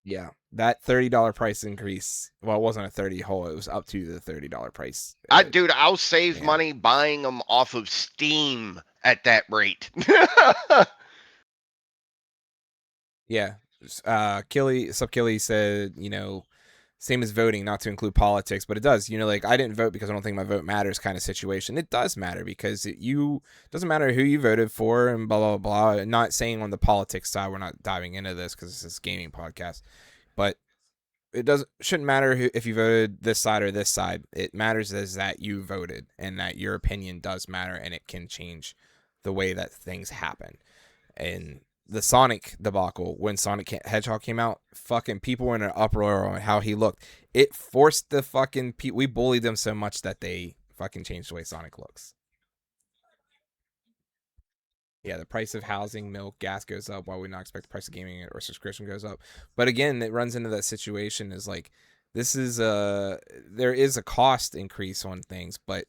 Yeah, that $30 price increase. Well, it wasn't a 30 whole. It was up to the $30 price. Dude, I'll save money buying them off of Steam at that rate. Yeah. Killy said, same as voting, not to include politics, but it does. Like, I didn't vote because I don't think my vote matters kind of situation. It does matter, because it doesn't matter who you voted for and blah, blah, blah. Not saying on the politics side, we're not diving into this because it's this gaming podcast, but it shouldn't matter if you voted this side or this side. It matters is that you voted, and that your opinion does matter, and it can change the way that things happen. And the Sonic debacle, when Sonic Hedgehog came out, fucking people were in an uproar on how he looked. It forced the fucking we bullied them so much that they fucking changed the way Sonic looks. Yeah, the price of housing, milk, gas goes up while we not expect the price of gaming or subscription goes up. But again, it runs into that situation is like, there is a cost increase on things, but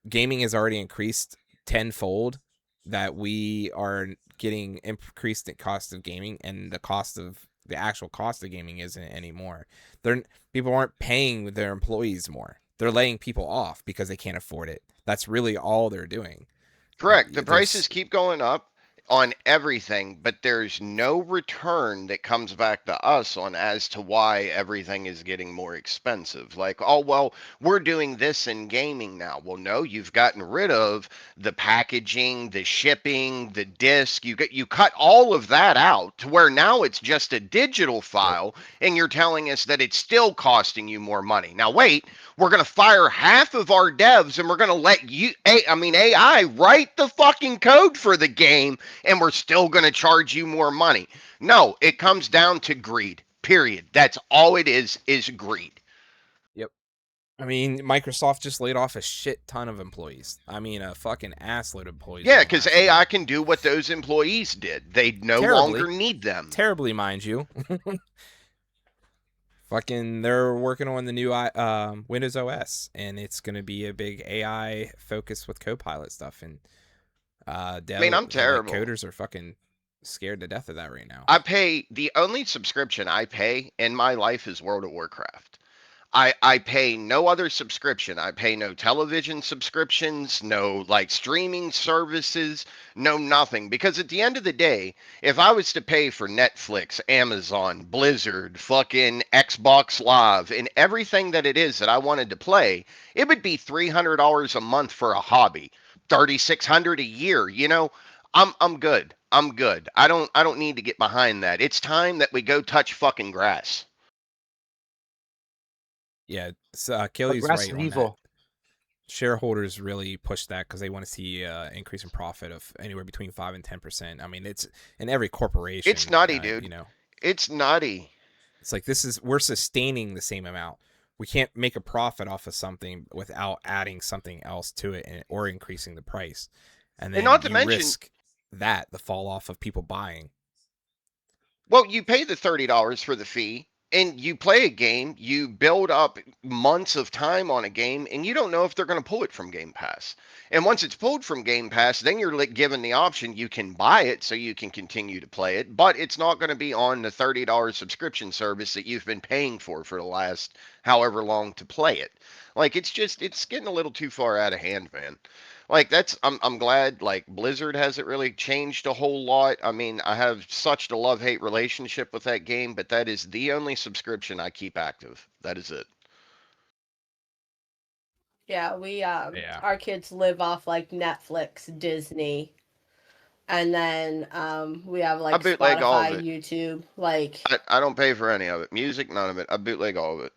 gaming has already increased tenfold, that we are getting increased cost of gaming, and the actual cost of gaming isn't anymore. People aren't paying their employees more. They're laying people off because they can't afford it. That's really all they're doing. Correct. The prices keep going up on everything, but there's no return that comes back to us on as to why everything is getting more expensive. Like, oh, well, we're doing this in gaming now. Well, no, you've gotten rid of the packaging, the shipping, the disc. You cut all of that out to where now it's just a digital file, and you're telling us that it's still costing you more money. Now, wait, We're going to fire half of our devs and we're going to let AI write the fucking code for the game, and we're still going to charge you more money. No, it comes down to greed. Period. That's all it is greed. Yep. I mean, Microsoft just laid off a shit ton of employees. I mean, a fucking assload of employees. Yeah, because AI can do what those employees did. They no longer need them. Terribly, mind you. Fucking, they're working on the new Windows OS, and it's going to be a big AI focus with Copilot stuff. And I mean, I'm terrible. Coders are fucking scared to death of that right now. The only subscription I pay in my life is World of Warcraft. I pay no other subscription. I pay no television subscriptions, no like streaming services, no nothing. Because at the end of the day, if I was to pay for Netflix, Amazon, Blizzard, fucking Xbox Live, and everything that it is that I wanted to play, it would be $300 a month for a hobby, $3,600 a year. You know, I'm good. I'm good. I don't need to get behind that. It's time that we go touch fucking grass. Yeah, so Kelly's right on that. Shareholders really push that because they want to see increase in profit of anywhere between 5 and 10%. I mean, it's in every corporation. It's nutty, dude. You know, it's nutty. It's like we're sustaining the same amount. We can't make a profit off of something without adding something else to it or increasing the price. And then not to mention risk the fall off of people buying. Well, you pay the $30 for the fee. And you play a game, you build up months of time on a game, and you don't know if they're going to pull it from Game Pass. And once it's pulled from Game Pass, then you're given the option you can buy it so you can continue to play it, but it's not going to be on the $30 subscription service that you've been paying for the last however long to play it. Like, it's getting a little too far out of hand, man. Like, I'm glad like Blizzard hasn't really changed a whole lot. I mean, I have such a love-hate relationship with that game, but that is the only subscription I keep active. That is it. Yeah, we our kids live off like Netflix, Disney, and then we have like bootleg Spotify, all of it. YouTube. Like I don't pay for any of it. Music, none of it. I bootleg all of it.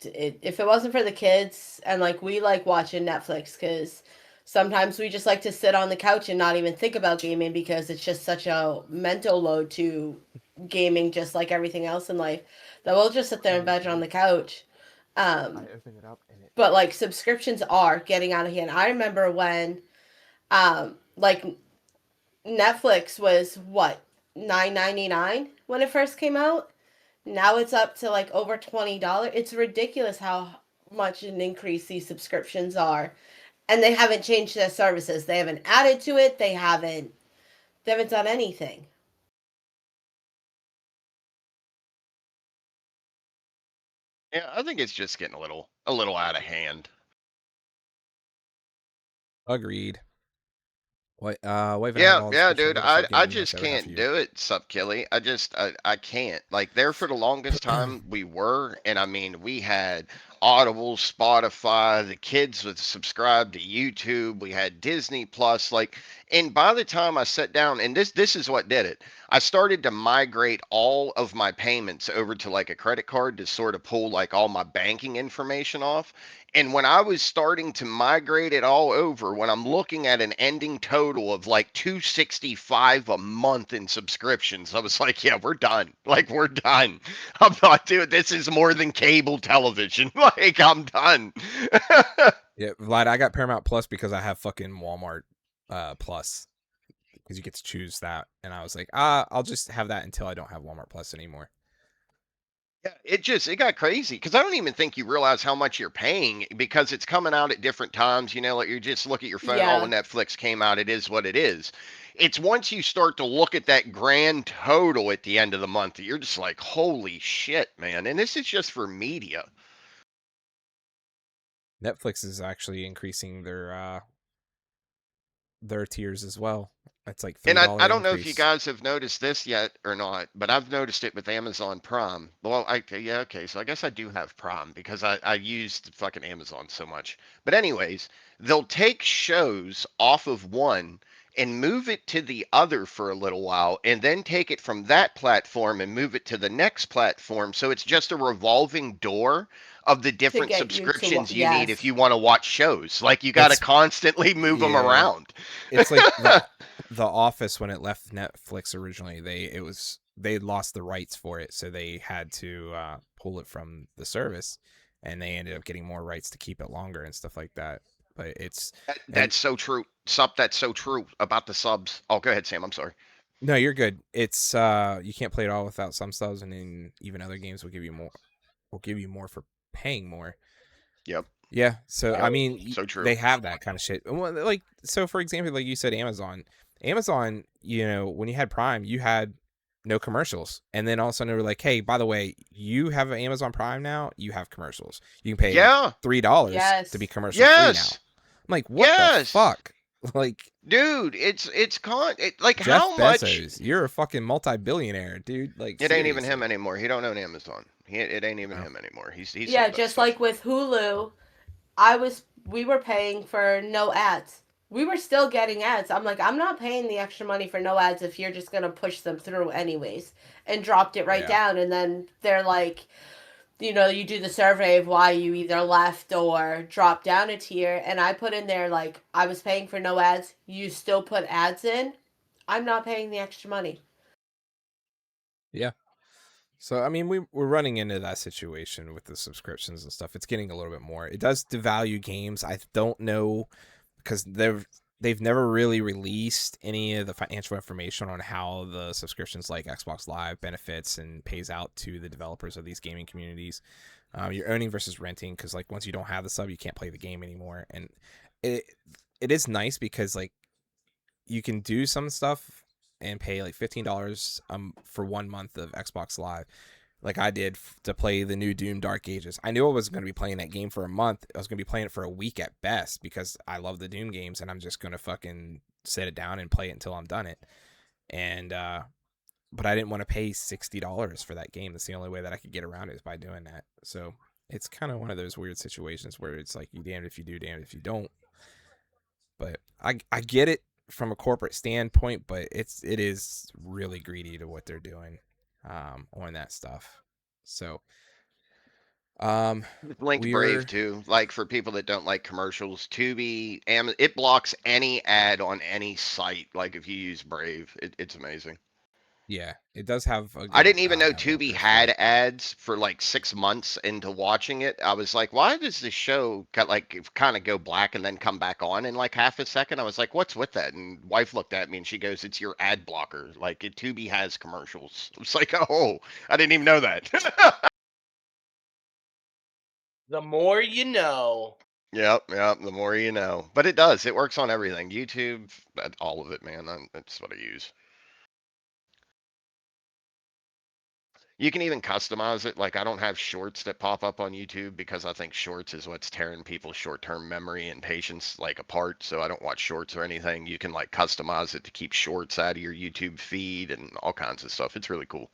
If it wasn't for the kids, and like we like watching Netflix because sometimes we just like to sit on the couch and not even think about gaming because it's just such a mental load to gaming, just like everything else in life, that we'll just sit there and veg on the couch. I open it up but like subscriptions are getting out of hand. I remember when like Netflix was what, $9.99 when it first came out. Now it's up to like over $20. It's ridiculous how much an increase these subscriptions are. And they haven't changed their services. They haven't added to it. They haven't done anything. Yeah, I think it's just getting a little out of hand. Agreed. Yeah, dude. I just can't do it, Subkilly. I can't. Like, there for the longest time we were, and I mean, we had Audible, Spotify, the kids would subscribe to YouTube, we had Disney Plus, like, and by the time I sat down, and this is what did it, I started to migrate all of my payments over to like a credit card to sort of pull like all my banking information off. And when I was starting to migrate it all over, when I'm looking at an ending total of like $265 a month in subscriptions, I was like, yeah, we're done. Like, we're done. I'm not doing this. Is more than cable television. Like, I'm done. Yeah, Vlad, I got Paramount Plus because I have fucking Walmart Plus, because you get to choose that. And I was like, I'll just have that until I don't have Walmart Plus anymore. Yeah, it got crazy because I don't even think you realize how much you're paying because it's coming out at different times. You know, like you just look at your phone. Yeah. Oh, when Netflix came out, it is what it is. It's once you start to look at that grand total at the end of the month that you're just like, holy shit, man. And this is just for media. Netflix is actually increasing their tiers as well. It's like $3 and I don't know if you increase. guys have noticed this yet or not, but I've noticed it with Amazon Prime. Well, okay, so I guess I do have Prime because I used fucking Amazon so much. But anyways, they'll take shows off of one and move it to the other for a little while, and then take it from that platform and move it to the next platform. So it's just a revolving door of the different get you to subscriptions you yes. need if you want to watch shows. Like you got to It's- constantly move them yeah. around. It's like the Office when it left Netflix originally. They lost the rights for it, so they had to pull it from the service, and they ended up getting more rights to keep it longer and stuff like that. But That's so true. That's so true about the subs. Oh, go ahead, Sam. I'm sorry. no, you're good. It's you can't play it all without some subs, and then even other games will give you more. Will give you more for paying more. Yep. Yeah. So I mean, So true. they have that kind of shit. Like, so for example, like you said, Amazon, you know, when you had Prime, you had no commercials, and then all of a sudden they were like, hey, by the way, you have an Amazon Prime now, you have commercials. You can pay $3 Yes. to be commercial free now. Yes. I'm like, what the fuck? Like, dude, like Jeff how much? Bezos, you're a fucking multi-billionaire, dude. Like, It ain't even seriously. him anymore. He don't own Amazon. It ain't even him anymore. He's Yeah, sold that just stuff. like with Hulu, we were paying for no ads. We were still getting ads. I'm like, I'm not paying the extra money for no ads if you're just gonna push them through anyways, and dropped it right down. And then they're like, you know, you do the survey of why you either left or dropped down a tier, and I put in there like I was paying for no ads. You still put ads in. I'm not paying the extra money. Yeah. So I mean, we're running into that situation with the subscriptions and stuff. It's getting a little bit more. It does devalue games. I don't know, because they've never really released any of the financial information on how the subscriptions like Xbox Live benefits and pays out to the developers of these gaming communities. You're owning versus renting, because like once you don't have the sub, you can't play the game anymore. And it is nice because like you can do some stuff and pay like $15 for 1 month of Xbox Live, like I did to play the new Doom Dark Ages. I knew I wasn't going to be playing that game for a month. I was going to be playing it for a week at best, because I love the Doom games, and I'm just going to fucking sit it down and play it until I'm done it. And but I didn't want to pay $60 for that game. That's the only way that I could get around it, is by doing that. So it's kind of one of those weird situations where it's like, you damned if you do, damned if you don't. But I get it from a corporate standpoint, but it is really greedy to what they're doing on that stuff. So Linked Brave too. Like for people that don't like commercials, Tubi, it blocks any ad on any site. Like if you use Brave, it's amazing. Yeah, it does have I didn't even know Tubi had ads for like 6 months into watching it. I was like, why does this show kind of go black and then come back on in like half a second? I was like, what's with that? And wife looked at me and she goes, it's your ad blocker. Like Tubi has commercials. I was like, oh, I didn't even know that. The more you know. Yep, the more you know. But it does. It works on everything. YouTube, all of it, man. That's what I use. You can even customize it. Like I don't have shorts that pop up on YouTube, because I think shorts is what's tearing people's short-term memory and patience like apart. So I don't watch shorts or anything. You can like customize it to keep shorts out of your YouTube feed and all kinds of stuff. It's really cool.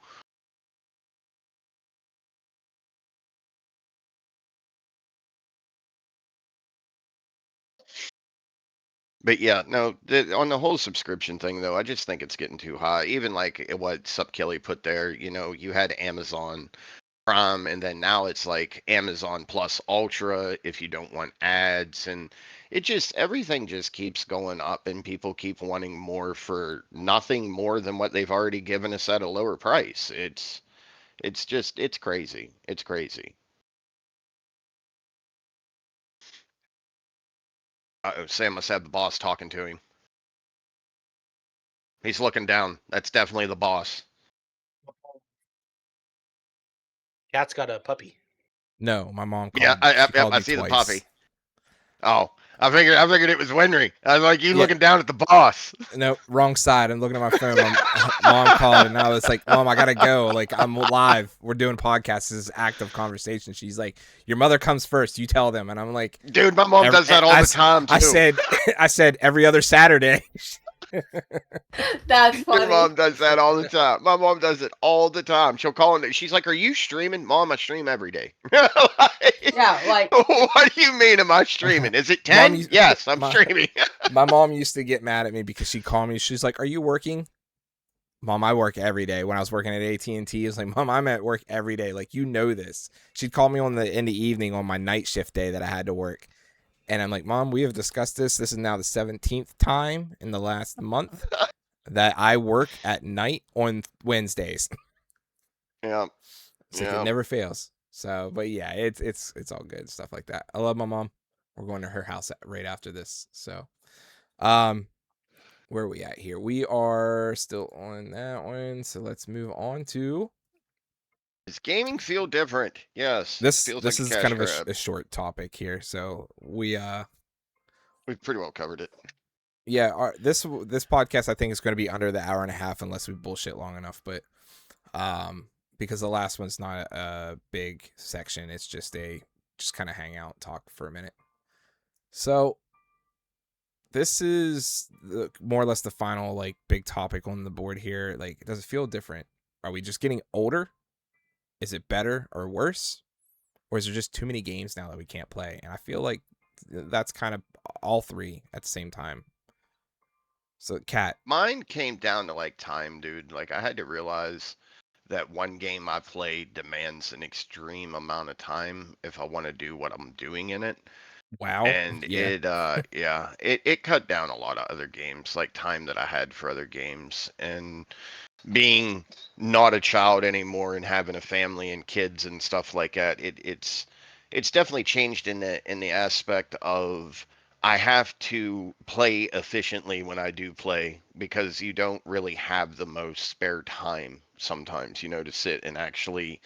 But yeah, no, on the whole subscription thing though, I just think it's getting too high. Even like what Sup Kelly put there, you know, you had Amazon Prime, and then now it's like Amazon Plus Ultra if you don't want ads, and everything just keeps going up, and people keep wanting more for nothing more than what they've already given us at a lower price. It's crazy. It's crazy. Sam must have the boss talking to him. He's looking down. That's definitely the boss. Cat's got a puppy. No, my mom called. Yeah, I see twice. the puppy. Oh, I figured it was Winry. I was like, you looking down at the boss. No, wrong side. I'm looking at my phone. Mom called, and I was like, Mom, I gotta go. Like, I'm live. We're doing podcasts. This is active conversation. She's like, your mother comes first. You tell them. And I'm like, dude, my mom does that all the time too. I said every other Saturday. That's funny. Your mom does that all the time. My mom does it all the time. She'll call and she's like, are you streaming? Mom, I stream every day. Yeah, like. What do you mean, am I streaming? Is it 10? Yes, I'm streaming. My mom used to get mad at me because she'd call me. She's like, are you working? Mom, I work every day. When I was working at AT&T, I was like, Mom, I'm at work every day. Like, you know this. She'd call me in the evening on my night shift day that I had to work. And I'm like, Mom, we have discussed this. This is now the 17th time in the last month that I work at night on Wednesdays. Yeah. It's like it never fails. So, but yeah, it's all good, stuff like that. I love my mom. We're going to her house right after this. So, where are we at here? We are still on that one. So let's move on to Does gaming feel different? Yes. this. Feels This like a is cash kind of grab. a short topic here. So we've pretty well covered it. Yeah, this podcast I think is going to be under the hour and a half unless we bullshit long enough. But because the last one's not a big section, it's just kind of hang out, talk for a minute. So this is more or less the final like big topic on the board here. Like, does it feel different? Are we just getting older? Is it better or worse? Or is there just too many games now that we can't play? And I feel like that's kind of all three at the same time. So, Kat. Mine came down to like time, dude. Like I had to realize that one game I play demands an extreme amount of time if I want to do what I'm doing in it. Wow. And yeah. it cut down a lot of other games, like time that I had for other games. And being not a child anymore and having a family and kids and stuff like that, it's definitely changed in the aspect of I have to play efficiently when I do play because you don't really have the most spare time sometimes, to sit and actually,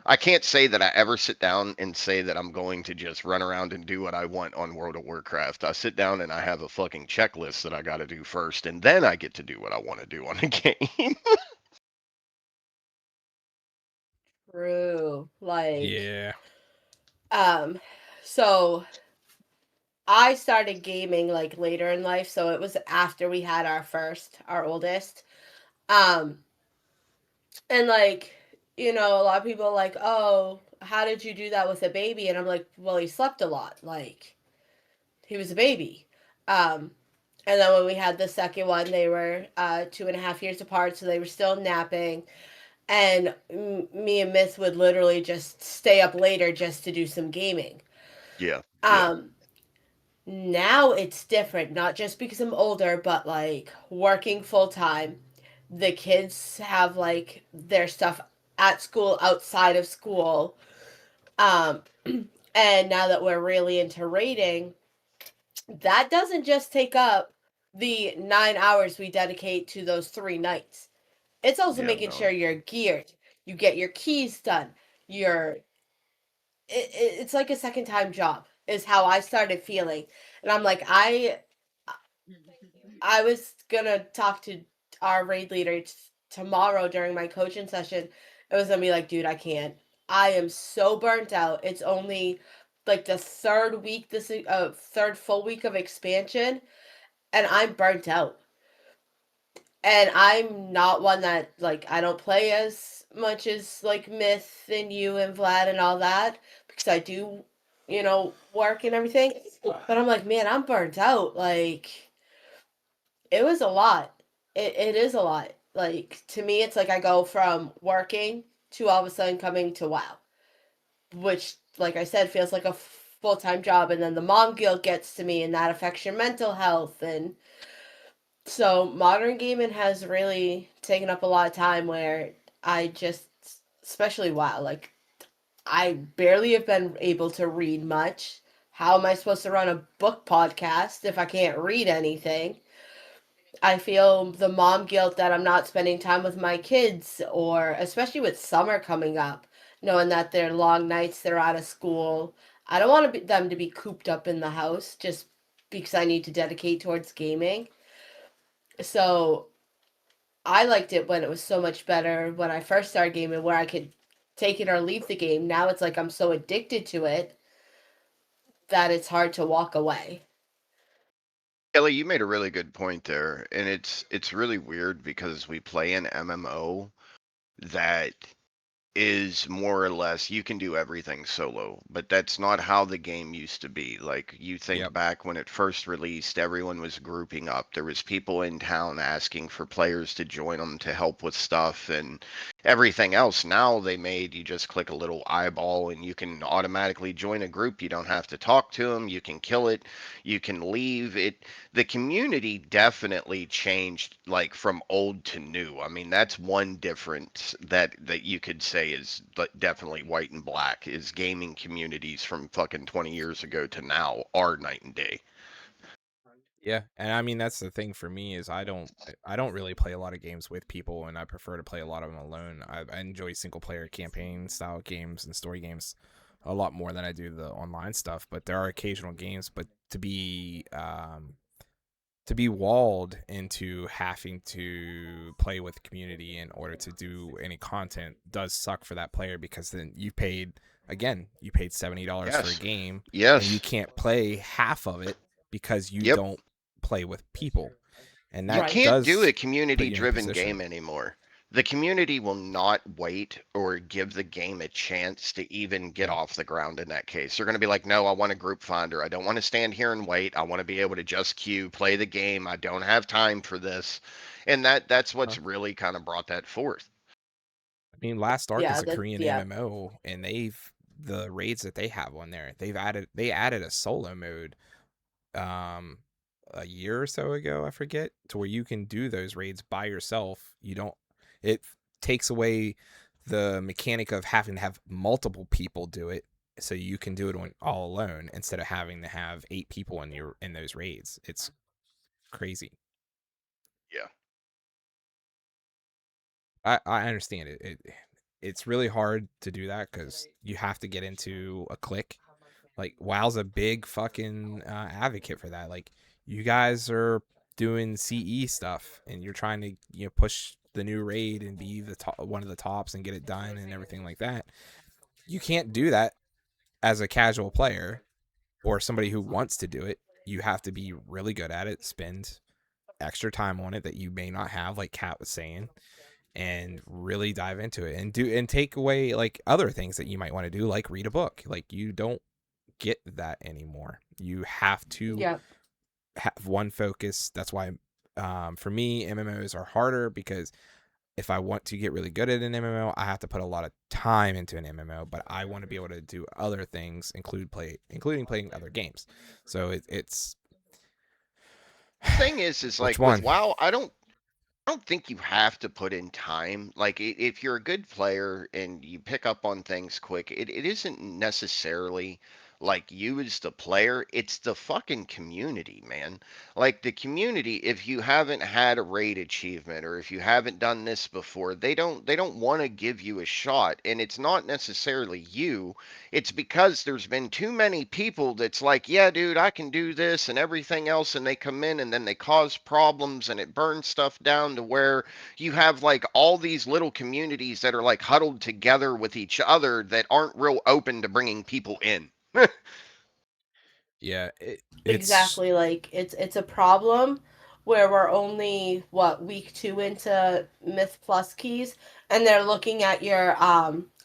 I can't say that I ever sit down and say that I'm going to just run around and do what I want on World of Warcraft. I sit down and I have a fucking checklist that I got to do first, and then I get to do what I want to do on a game. True. Like, Yeah. So I started gaming like later in life, so it was after we had our oldest. And like, a lot of people are like, oh, how did you do that with a baby? And I'm like, well, he slept a lot. Like, he was a baby. And then when we had the second one, they were 2.5 years apart, so they were still napping. And me and Miss would literally just stay up later just to do some gaming. Yeah. Now it's different, not just because I'm older, but like working full time. The kids have like their stuff at school, outside of school. And now that we're really into raiding, that doesn't just take up the 9 hours we dedicate to those 3 nights. It's also making sure you're geared. You get your keys done. It's like a second time job is how I started feeling. And I'm like, I was gonna talk to our raid leader tomorrow during my coaching session. It was gonna be like, dude, I can't. I am so burnt out. It's only like the third week, third full week of expansion, and I'm burnt out. And I'm not one that like I don't play as much as like Myth and you and Vlad and all that because I do, work and everything. But I'm like, man, I'm burnt out. Like, it was a lot. It is a lot. Like, to me, it's like I go from working to all of a sudden coming to WoW, which, like I said, feels like a full-time job. And then the mom guilt gets to me, and that affects your mental health. And so modern gaming has really taken up a lot of time where I just, especially WoW, like, I barely have been able to read much. How am I supposed to run a book podcast if I can't read anything? I feel the mom guilt that I'm not spending time with my kids, or especially with summer coming up, knowing that they're long nights, they're out of school. I don't want them to be cooped up in the house just because I need to dedicate towards gaming. So I liked it when it was so much better when I first started gaming, where I could take it or leave the game. Now it's like I'm so addicted to it that it's hard to walk away. Kelly, you made a really good point there, and it's really weird because we play an MMO that is more or less you can do everything solo, but that's not how the game used to be. Like you think Yep. back when it first released, everyone was grouping up. There was people in town asking for players to join them to help with stuff and everything else. Now they made you just click a little eyeball and you can automatically join a group. You don't have to talk to them. You can kill it. You can leave it. The community definitely changed, like from old to new. I mean, that's one difference that you could say is definitely white and black, is gaming communities from fucking 20 years ago to now are night and day. Yeah, and I mean that's the thing for me is I don't really play a lot of games with people, and I prefer to play a lot of them alone. I enjoy single player campaign style games and story games a lot more than I do the online stuff. But there are occasional games, but to be walled into having to play with the community in order to do any content does suck for that player, because then you paid $70 for a Yes. game, Yes. and you can't play half of it because you Yep. don't play with people, and You that can't does do a put you in a community-driven position. game anymore. The community will not wait or give the game a chance to even get Yeah. off the ground in that case. They're going to be like, no, I want a group finder. I don't want to stand here and wait. I want to be able to just queue, play the game. I don't have time for this. And that's what's really kind of brought that forth. I mean, Last Ark Yeah, is a Korean yeah. MMO, and the raids that they have on there, they added a solo mode a year or so ago, I forget, to where you can do those raids by yourself. It takes away the mechanic of having to have multiple people do it, so you can do it all alone instead of having to have 8 people in those raids. It's crazy. Yeah. I understand it. It's really hard to do that because you have to get into a clique. Like WoW's a big fucking advocate for that. Like you guys are doing CE stuff and you're trying to push the new raid and be one of the tops and get it done and everything like that. You can't do that as a casual player or somebody who wants to do it. You have to be really good at it, spend extra time on it that you may not have, like Kat was saying, and really dive into it and take away like other things that you might want to do, like read a book. Like you don't get that anymore. You have to have one focus. That's why for me MMOs are harder, because if I want to get really good at an MMO, I have to put a lot of time into an MMO, but I want to be able to do other things, including playing other games. So it's The thing is like with WoW, I don't think you have to put in time. Like if you're a good player and you pick up on things quick, it isn't necessarily like you as the player, it's the fucking community, man. Like the community, if you haven't had a raid achievement or if you haven't done this before, they don't want to give you a shot. And it's not necessarily you. It's because there's been too many people that's like, yeah, dude, I can do this and everything else, and they come in and then they cause problems and it burns stuff down to where you have like all these little communities that are like huddled together with each other that aren't real open to bringing people in. Yeah, exactly. Like it's a problem where we're only week 2 into Myth Plus keys, and they're looking at your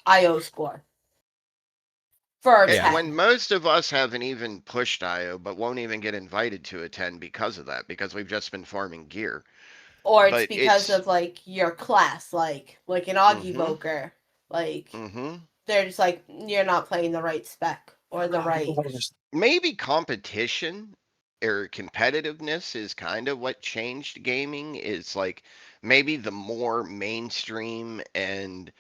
IO score for 10. When most of us haven't even pushed IO, but won't even get invited to attend because of that, because we've just been farming gear. Or it's because of like your class, like an Augivoker. Like they're just like, you're not playing the right spec or the right. Maybe competition or competitiveness is kind of what changed gaming. Is like maybe the more mainstream and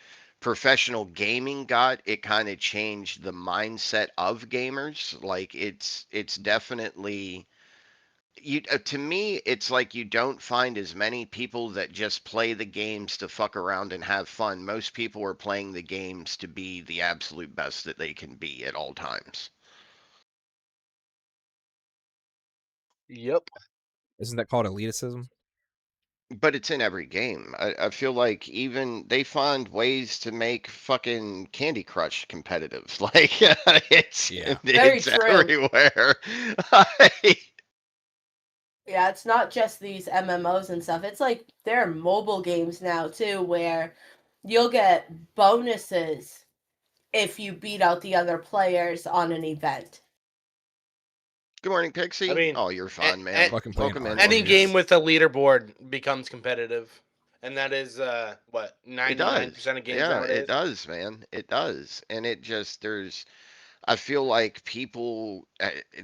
professional gaming got, it kind of changed the mindset of gamers. Like it's definitely to me, it's like you don't find as many people that just play the games to fuck around and have fun. Most people are playing the games to be the absolute best that they can be at all times. Yep. Isn't that called elitism? But it's in every game. I feel like even they find ways to make fucking Candy Crush competitive. Like it's everywhere. Yeah, it's not just these MMOs and stuff. It's like there are mobile games now too where you'll get bonuses if you beat out the other players on an event. Good morning, Pixie. I mean, oh, you're fine, man. Fucking playing Welcome in. Ark. Any Yes. game with a leaderboard becomes competitive, and that is what It does. 99% of games Yeah, nowadays. it does, man. It does, and I feel like people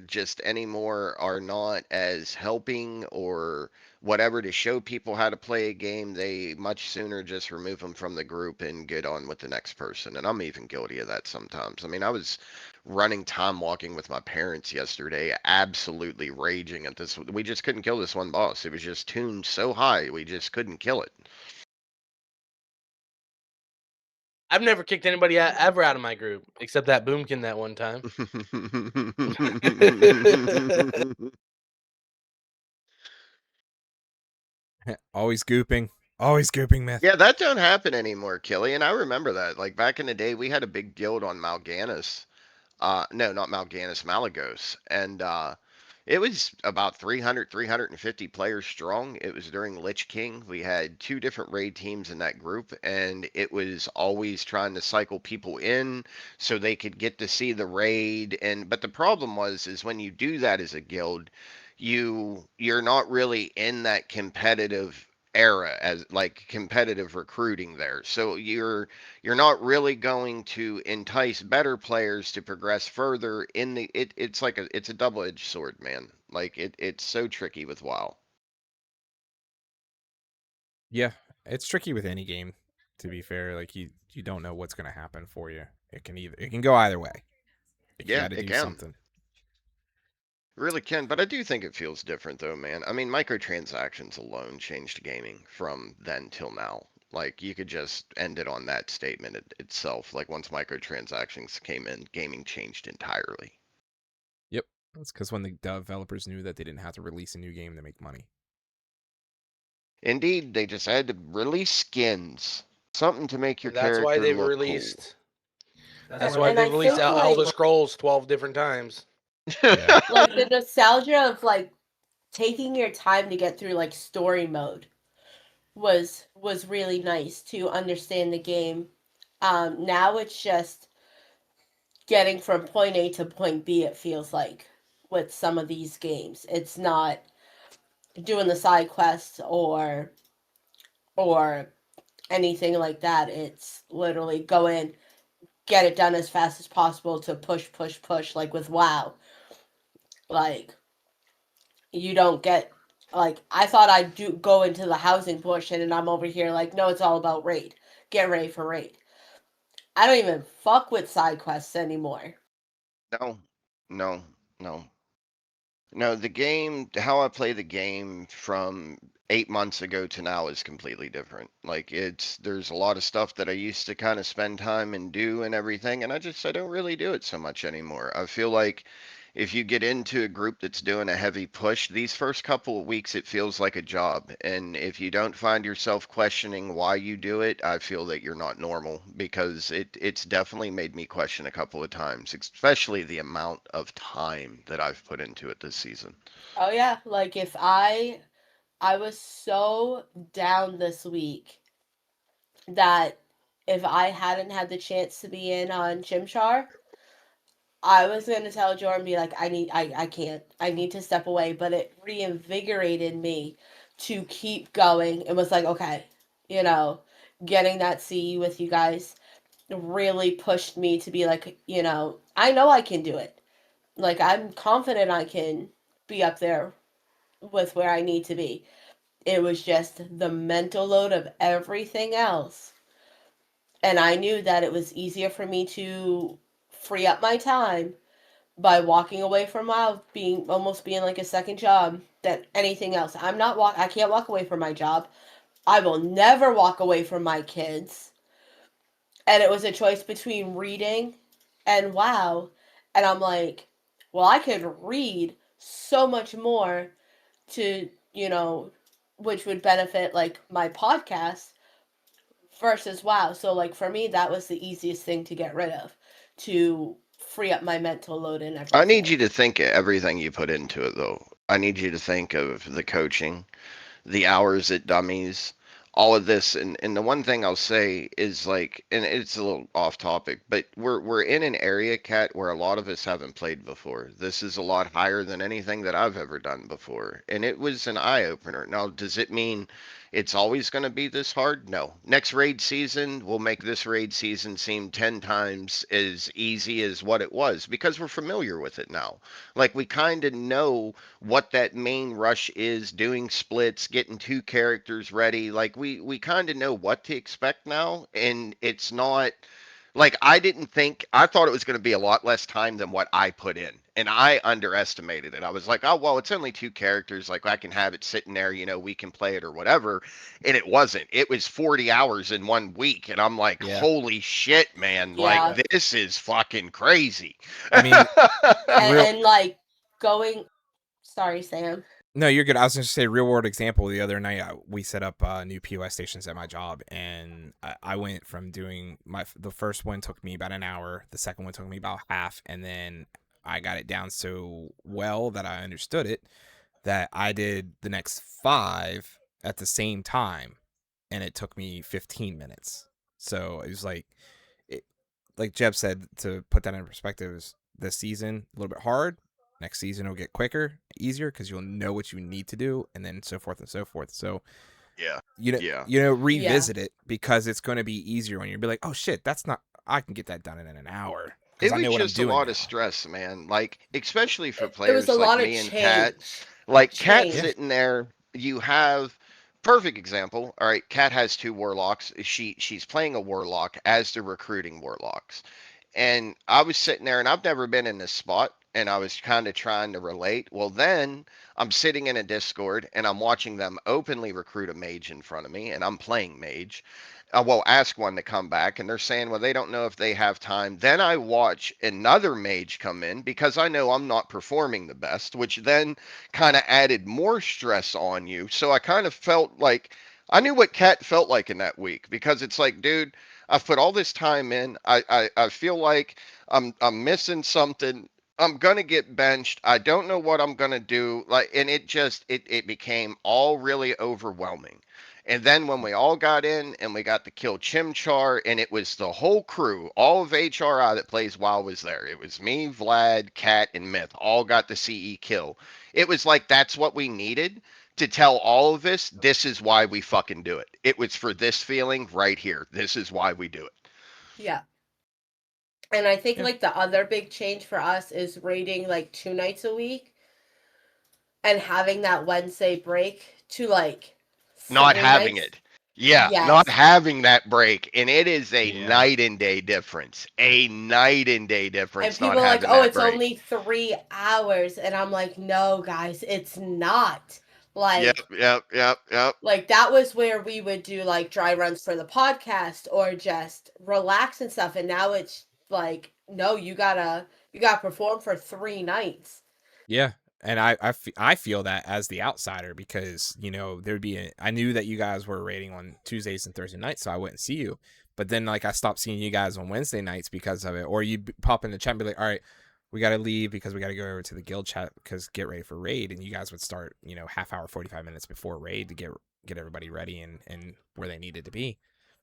just anymore are not as helping or whatever to show people how to play a game. They much sooner just remove them from the group and get on with the next person. And I'm even guilty of that sometimes. I mean, I was running time walking with my parents yesterday, absolutely raging at this. We just couldn't kill this one boss. It was just tuned so high, we just couldn't kill it. I've never kicked anybody ever out of my group except that Boomkin that one time. Always gooping. Always gooping, myth. Yeah, that don't happen anymore, Killy. And I remember that. Like back in the day, we had a big guild on Mal'Ganis. No, not Mal'Ganis, Malagos. And it was about 300, 350 players strong. It was during Lich King. We had 2 different raid teams in that group, and it was always trying to cycle people in so they could get to see the raid. But the problem is when you do that as a guild, you're not really in that competitive era as like competitive recruiting there. So you're not really going to entice better players to progress further in the it's like it's a double-edged sword, man. Like it's so tricky with WoW. Yeah, it's tricky with any game, to be fair. Like you don't know what's going to happen for you. It can go either way. You Yeah, got to it do can. something. Really can, but I do think it feels different though, man. I mean, microtransactions alone changed gaming from then till now. Like you could just end it on that statement itself. Like once microtransactions came in, gaming changed entirely. Yep. That's because when the developers knew that they didn't have to release a new game to make money. Indeed, they just had to release skins. Something to make your That's character why they've look released. cool. That's why And they I released think, Elder like- Scrolls 12 different times. Yeah. Like the nostalgia of like taking your time to get through like story mode was really nice to understand the game. Now it's just getting from point A to point B, it feels like, with some of these games. It's not doing the side quests or anything like that. It's literally go in, get it done as fast as possible to push like with WoW. Like you don't get like I thought I'd go into the housing portion and I'm over here like, no, it's all about raid. Get ready for raid. I don't even fuck with side quests anymore. No, no, no. No, the game, how I play the game from 8 months ago to now is completely different. Like there's a lot of stuff that I used to kind of spend time and do and everything, and I don't really do it so much anymore. I feel like if you get into a group that's doing a heavy push, these first couple of weeks it feels like a job. And if you don't find yourself questioning why you do it, I feel that you're not normal because it's definitely made me question a couple of times, especially the amount of time that I've put into it this season. Oh yeah, like if I was so down this week that if I hadn't had the chance to be in on Chimchar, I was going to tell Jordan, be like, I can't, I need to step away. But it reinvigorated me to keep going. It was like, okay, getting that CE with you guys really pushed me to be like, I know I can do it. Like, I'm confident I can be up there with where I need to be. It was just the mental load of everything else. And I knew that it was easier for me to free up my time by walking away from WoW being like a second job than anything else. I can't walk away from my job. I will never walk away from my kids. And it was a choice between reading and WoW. And I'm like, well, I could read so much more to, which would benefit like my podcast versus WoW. So like for me, that was the easiest thing to get rid of, to free up my mental load and everything. I need you to think of everything you put into it, though. I need you to think of the coaching, the hours at dummies, all of this. And the one thing I'll say is like, and it's a little off topic, but we're in an area, Kat, where a lot of us haven't played before. This is a lot higher than anything that I've ever done before, and it was an eye opener. Now, does it mean it's always going to be this hard? No. Next raid season will make this raid season seem 10 times as easy as what it was because we're familiar with it now. Like we kind of know what that main rush is, doing splits, getting two characters ready. Like we kind of know what to expect now, and it's not like I thought it was going to be a lot less time than what I put in. And I underestimated it. I was like, oh, well, it's only two characters. Like, I can have it sitting there, we can play it or whatever. And it wasn't. It was 40 hours in 1 week. And I'm like, Yeah. holy shit, man. Yeah. Like, this is fucking crazy. I mean, and like going. Sorry, Sam. No, you're good. I was going to say real world example. The other night, we set up new POS stations at my job, and I went from doing the first one took me about an hour, the second one took me about half, and then I got it down so well that I understood it that I did the next 5 at the same time, and it took me 15 minutes. So it was like Jeb said, to put that in perspective, is this season a little bit hard. Next season it'll get quicker, easier, because you'll know what you need to do, and then so forth and so forth. So revisit it, because it's going to be easier when you'll be like, oh shit, I can get that done in an hour. It was just a lot of stress, man. Like, especially for players like me and Kat. Like, Kat sitting there, you have perfect example. All right, Kat has 2 warlocks. She's playing a warlock as the recruiting warlocks. And I was sitting there, and I've never been in this spot, and I was kind of trying to relate. Well, then I'm sitting in a Discord, and I'm watching them openly recruit a mage in front of me, and I'm playing mage. Ask one to come back, and they're saying, well, they don't know if they have time. Then I watch another mage come in because I know I'm not performing the best, which then kind of added more stress on you. So I kind of felt like I knew what Kat felt like in that week, because it's like, dude, I've put all this time in. I feel like I'm missing something. I'm gonna get benched. I don't know what I'm gonna do. Like, and it became all really overwhelming. And then when we all got in and we got to kill Chimchar, and it was the whole crew, all of HRI that plays WoW was there. It was me, Vlad, Kat, and Myth, all got the CE kill. It was like, that's what we needed to tell all of us, this is why we fucking do it. It was for this feeling right here. This is why we do it. Yeah. And I think like the other big change for us is raiding like 2 nights a week and having that Wednesday break to like not having nights. It. Yeah, yes. Not having that break. And it is a night and day difference. A night and day difference. And people are like, oh, it's break. Only 3 hours. And I'm like, no, guys, it's not. Like, yep. Like, that was where we would do like dry runs for the podcast or just relax and stuff. And now it's like, no, you gotta perform for 3 nights. Yeah. And I feel that as the outsider, because, I knew that you guys were raiding on Tuesdays and Thursday nights, so I wouldn't see you. But then, like, I stopped seeing you guys on Wednesday nights because of it. Or you'd pop in the chat and be like, all right, we got to leave because we got to go over to the guild chat because get ready for raid. And you guys would start, half hour, 45 minutes before raid to get everybody ready and where they needed to be.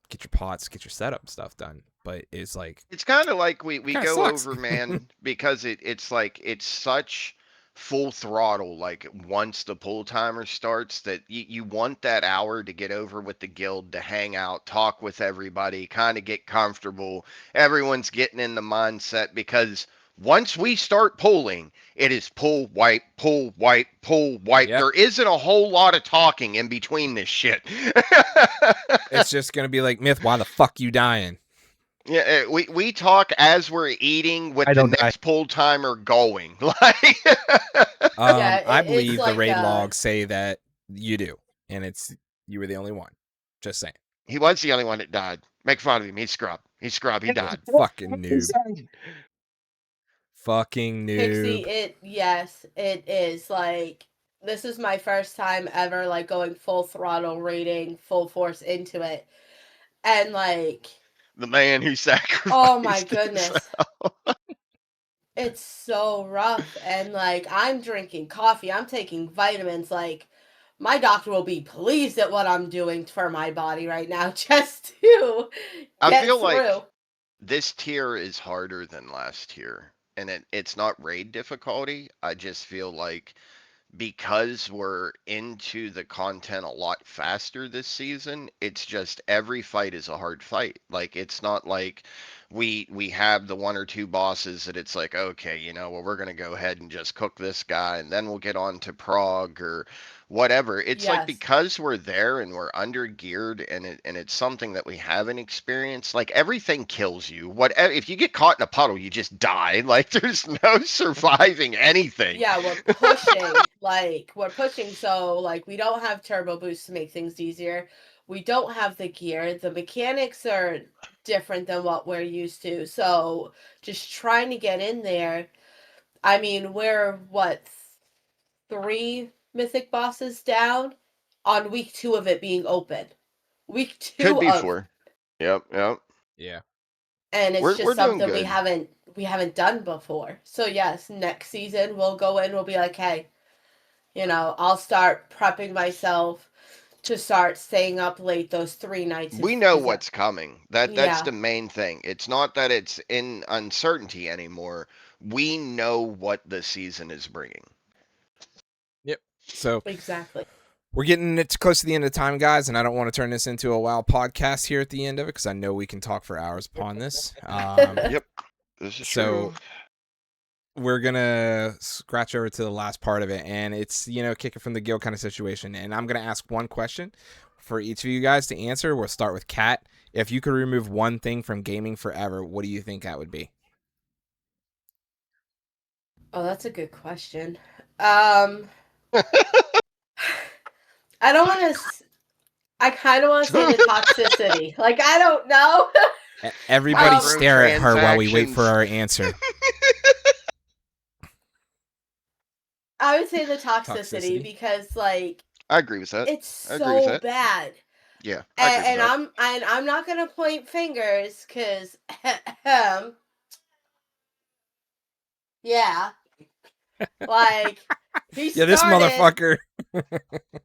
Get your pots, get your setup stuff done. But it's like... It's kind of like we go sucks. over, man, because it's like, it's such... full throttle, like once the pull timer starts, that you want that hour to get over with the guild, to hang out, talk with everybody, kind of get comfortable. Everyone's getting in the mindset, because once we start pulling, it is pull, wipe, pull, wipe, pull, wipe. Yep. There isn't a whole lot of talking in between this shit. It's just going to be like, Myth, why the fuck you dying? Yeah, we talk as we're eating with the next pull timer going. Like, I believe the raid logs say that you do, and you were the only one. Just saying. He was the only one that died. Make fun of him. He's scrub. He died. Fucking noob. Fucking noob. Pixie, yes, it is. Like, this is my first time ever like going full throttle raiding, full force into it, and like. The man who sacrificed. Oh my goodness. It's so rough. And like, I'm drinking coffee, I'm taking vitamins. Like, my doctor will be pleased at what I'm doing for my body right now just to I get feel through. like this tier is harder than last tier, and it's not raid difficulty. I just feel like because we're into the content a lot faster this season, it's just every fight is a hard fight. Like it's not like we have the one or two bosses that it's like, okay, well, we're gonna go ahead and just cook this guy and then we'll get on to Prague or whatever. It's like Yes. because we're there and we're under geared and it's something that we haven't experienced, like everything kills you. Whatever, if you get caught in a puddle, you just die. Like there's no surviving anything. Yeah, we're pushing, so like we don't have turbo boost to make things easier. We don't have the gear. The mechanics are different than what we're used to. So just trying to get in there. I mean, we're what, 3 mythic bosses down on week 2 of it being open. Week 2 Could be of 4. Yep. Yeah. and it's We're just doing something good. we haven't done before. So yes, next season we'll go in, we'll be like, hey, I'll start prepping myself to start staying up late those 3 nights. We know what's coming. That's Yeah. the main thing. It's not that it's in uncertainty anymore. We know what the season is bringing. Yep. So Exactly. we're getting it close to the end of time, guys, and I don't want to turn this into a WoW podcast here at the end of it because I know we can talk for hours upon this. Yep. This is So true. we're gonna scratch over to the last part of it, and it's kick it from the guild kind of situation. And I'm gonna ask one question for each of you guys to answer. We'll start with Kat. If you could remove one thing from gaming forever, what do you think that would be? Oh, that's a good question. I don't want to. I kind of want to say the toxicity. Like I don't know. Everybody stare at her while we wait for our answer. I would say the toxicity because, like, I agree with that. it's so bad. Yeah, and I'm not gonna point fingers because, yeah, like this motherfucker.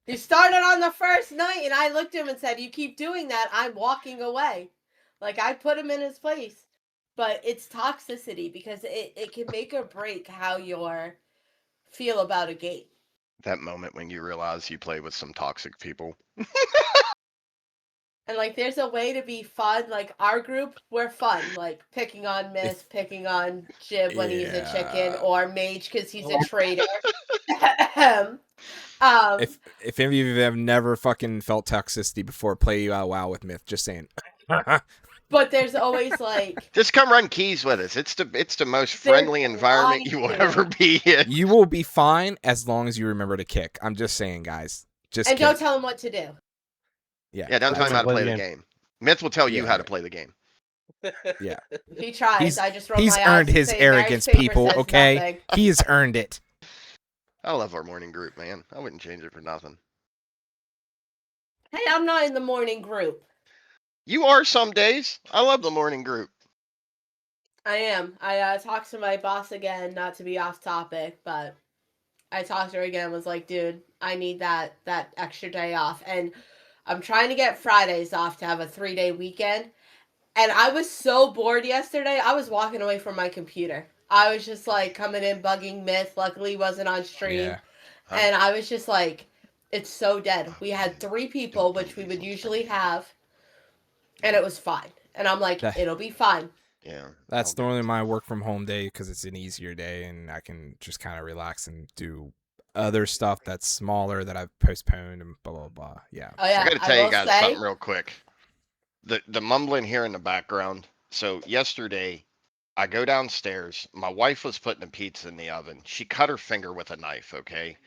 He started on the first night, and I looked at him and said, "You keep doing that, I'm walking away." Like I put him in his place, but it's toxicity because it can make or break how you feel about a game. That moment when you realize you play with some toxic people. And like there's a way to be fun. Like our group, we're fun. Like picking on Miss, picking on Jib when he's a chicken, or Mage because he's a traitor. If any of you have never fucking felt toxicity before, play WoW with Myth. Just saying. But there's always like just come run keys with us. It's the most friendly environment you will ever be in. You will be fine as long as you remember to kick. I'm just saying, guys. Just don't tell him what to do. Yeah, don't tell him how to play the game. Myth will tell you how to play the game. Yeah. He tries. He's earned his arrogance, people, okay? Nothing. He's earned it. I love our morning group, man. I wouldn't change it for nothing. Hey, I'm not in the morning group. You are some days. I love the morning group. I am. I talked to my boss again, not to be off topic, but I talked to her again, was like, dude, I need that extra day off. And I'm trying to get Fridays off to have a 3-day weekend. And I was so bored yesterday, I was walking away from my computer. I was just like coming in, bugging Myth. Luckily, he wasn't on stream. Yeah. And I was just like, it's so dead. We had 3 people, which we would usually have. And it was fine. And I'm like, it'll be fine. Yeah. That's normally my work from home day because it's an easier day and I can just kind of relax and do other stuff that's smaller that I've postponed and blah, blah, blah. Yeah. Oh, yeah. I gotta tell you guys something real quick. The mumbling here in the background. So yesterday, I go downstairs. My wife was putting a pizza in the oven. She cut her finger with a knife, okay?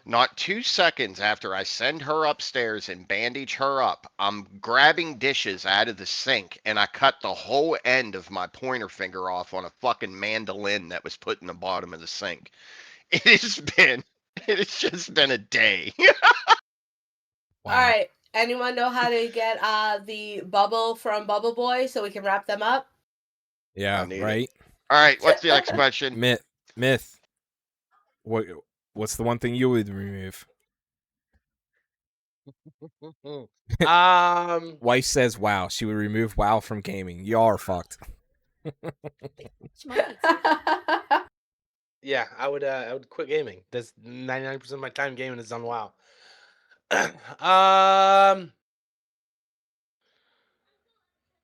Not 2 seconds after I send her upstairs and bandage her up, I'm grabbing dishes out of the sink and I cut the whole end of my pointer finger off on a fucking mandolin that was put in the bottom of the sink. It's just been a day. Wow. All right. Anyone know how to get the bubble from Bubble Boy so we can wrap them up? Yeah, right. All right. What's the next question? Myth. What's the one thing you would remove? Wife says WoW. She would remove WoW from gaming. Y'all are fucked. Yeah, I would quit gaming. That's 99% of my time gaming is on WoW.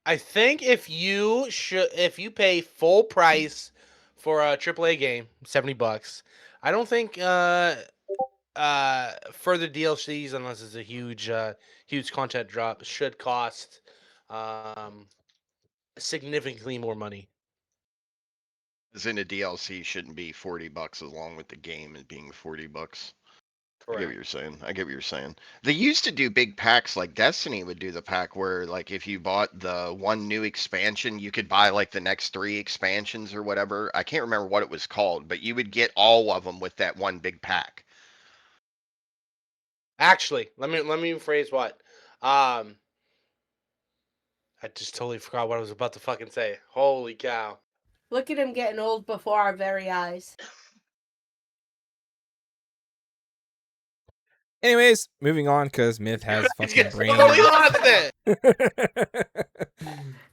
I think if you pay full price for a AAA game, $70, I don't think further DLCs, unless it's a huge content drop, should cost significantly more money. As in a DLC shouldn't be $40 along with the game and being $40. I get what you're saying. They used to do big packs like Destiny would do the pack where like if you bought the one new expansion, you could buy like the next 3 expansions or whatever. I can't remember what it was called, but you would get all of them with that one big pack. Actually, let me rephrase what. I just totally forgot what I was about to fucking say. Holy cow. Look at him getting old before our very eyes. Anyways, moving on because Myth has fucking brain. Totally lost it.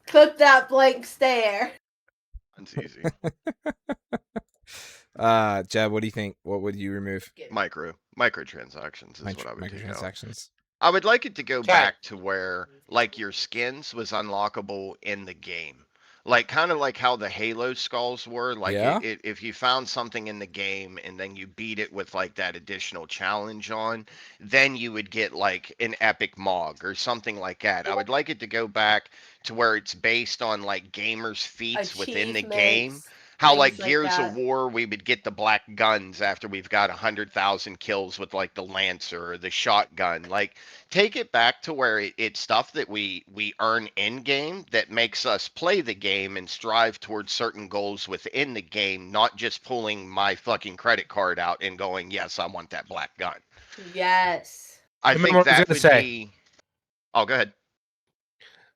Clip that blank stare. It's easy. Jeb, what do you think? What would you remove? Microtransactions is what I would do. Microtransactions. I would like it to go back to where like your skins was unlockable in the game. Like kind of like how the Halo skulls were. Like if you found something in the game and then you beat it with like that additional challenge on, then you would get like an epic Mog or something like that. I would like it to go back to where it's based on like gamers' feats within the game. How like Gears of War, we would get the black guns after we've got 100,000 kills with like the Lancer or the shotgun. Like take it back to where it's stuff that we earn in game that makes us play the game and strive towards certain goals within the game, not just pulling my fucking credit card out and going, yes, I want that black gun. Yes. I think that would be. Oh, go ahead.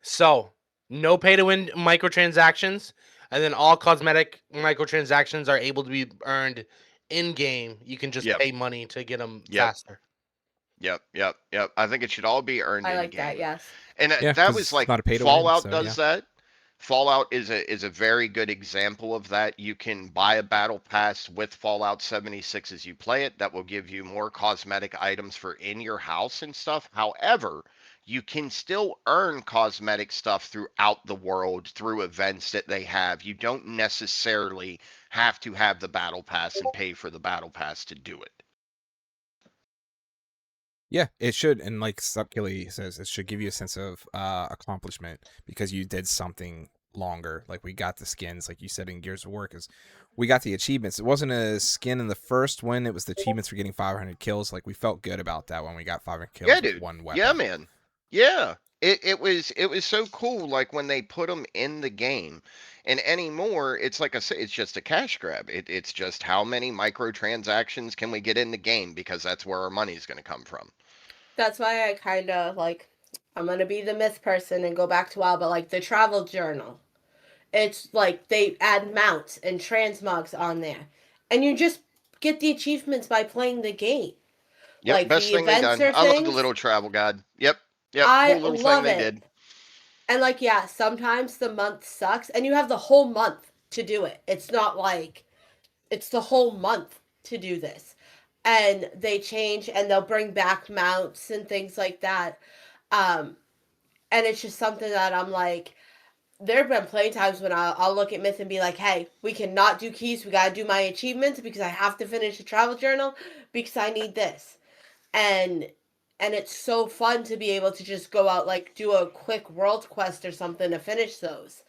So no pay to win microtransactions. And then all cosmetic microtransactions are able to be earned in-game. You can just pay money to get them faster. Yep. I think it should all be earned in-game. I like that, yes. And that was like Fallout does that. Fallout is a very good example of that. You can buy a battle pass with Fallout 76 as you play it. That will give you more cosmetic items for in your house and stuff. However, you can still earn cosmetic stuff throughout the world through events that they have. You don't necessarily have to have the battle pass and pay for the battle pass to do it. Yeah, it should. And like Subkilly says, it should give you a sense of accomplishment because you did something longer. Like we got the skins, like you said in Gears of War, because we got the achievements. It wasn't a skin in the first one. It was the achievements for getting 500 kills. Like we felt good about that when we got 500 kills with one weapon. Yeah, man. Yeah, it was so cool. Like when they put them in the game, and anymore, it's like I say, it's just a cash grab. It's just how many microtransactions can we get in the game because that's where our money's going to come from. That's why I kind of like. I'm gonna be the myth person and go back to WoW, but like the travel journal, it's like they add mounts and transmogs on there, and you just get the achievements by playing the game. Yep, like best the thing they done. I love the little travel guide. Yep, I cool little love thing it. they did. And like, yeah, sometimes the month sucks, and you have the whole month to do it. It's not like it's the whole month to do this, and they change and they'll bring back mounts and things like that. And it's just something that I'm like, there have been plenty times when I'll look at Myth and be like, hey, we cannot do keys. We got to do my achievements because I have to finish the travel journal because I need this. And it's so fun to be able to just go out, like do a quick world quest or something to finish those.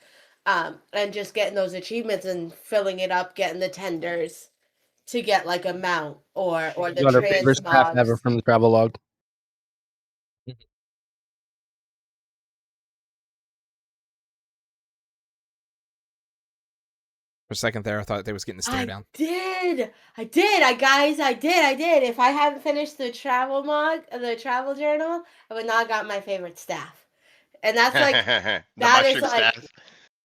And just getting those achievements and filling it up, getting the tenders to get like a mount or the Got our favorite staff ever from the travel log. For a second there, I thought they was getting the stare down. I did. If I hadn't finished the travel journal, I would not have got my favorite staff. And that's like that is like staff.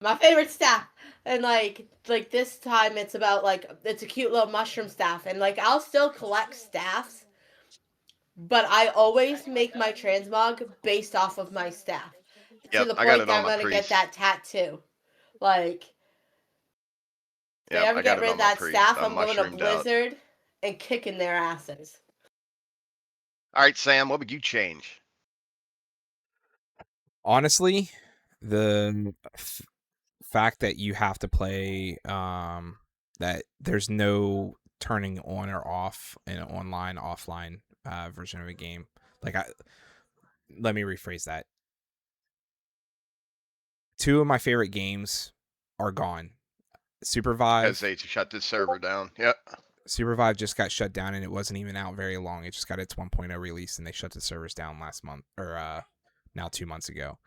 My favorite staff. And like this time it's about like it's a cute little mushroom staff, and like I'll still collect staffs but I always make my transmog based off of my staff. Yep, to the I got point it that on I'm my going to get priest. that tattoo. Like, if they Yep, ever I got get it rid on of my that priest. staff, I'm I'm going to mushroomed out. Blizzard and kicking their asses. All right, Sam, what would you change? Honestly, the fact that you have to play that there's no turning on or off an online offline version of a game. Like, let me rephrase that. 2 of my favorite games are gone. Supervive. Because they shut the server down. Yep. Supervive just got shut down, and it wasn't even out very long. It just got its 1.0 release, and they shut the servers down last month, or now 2 months ago.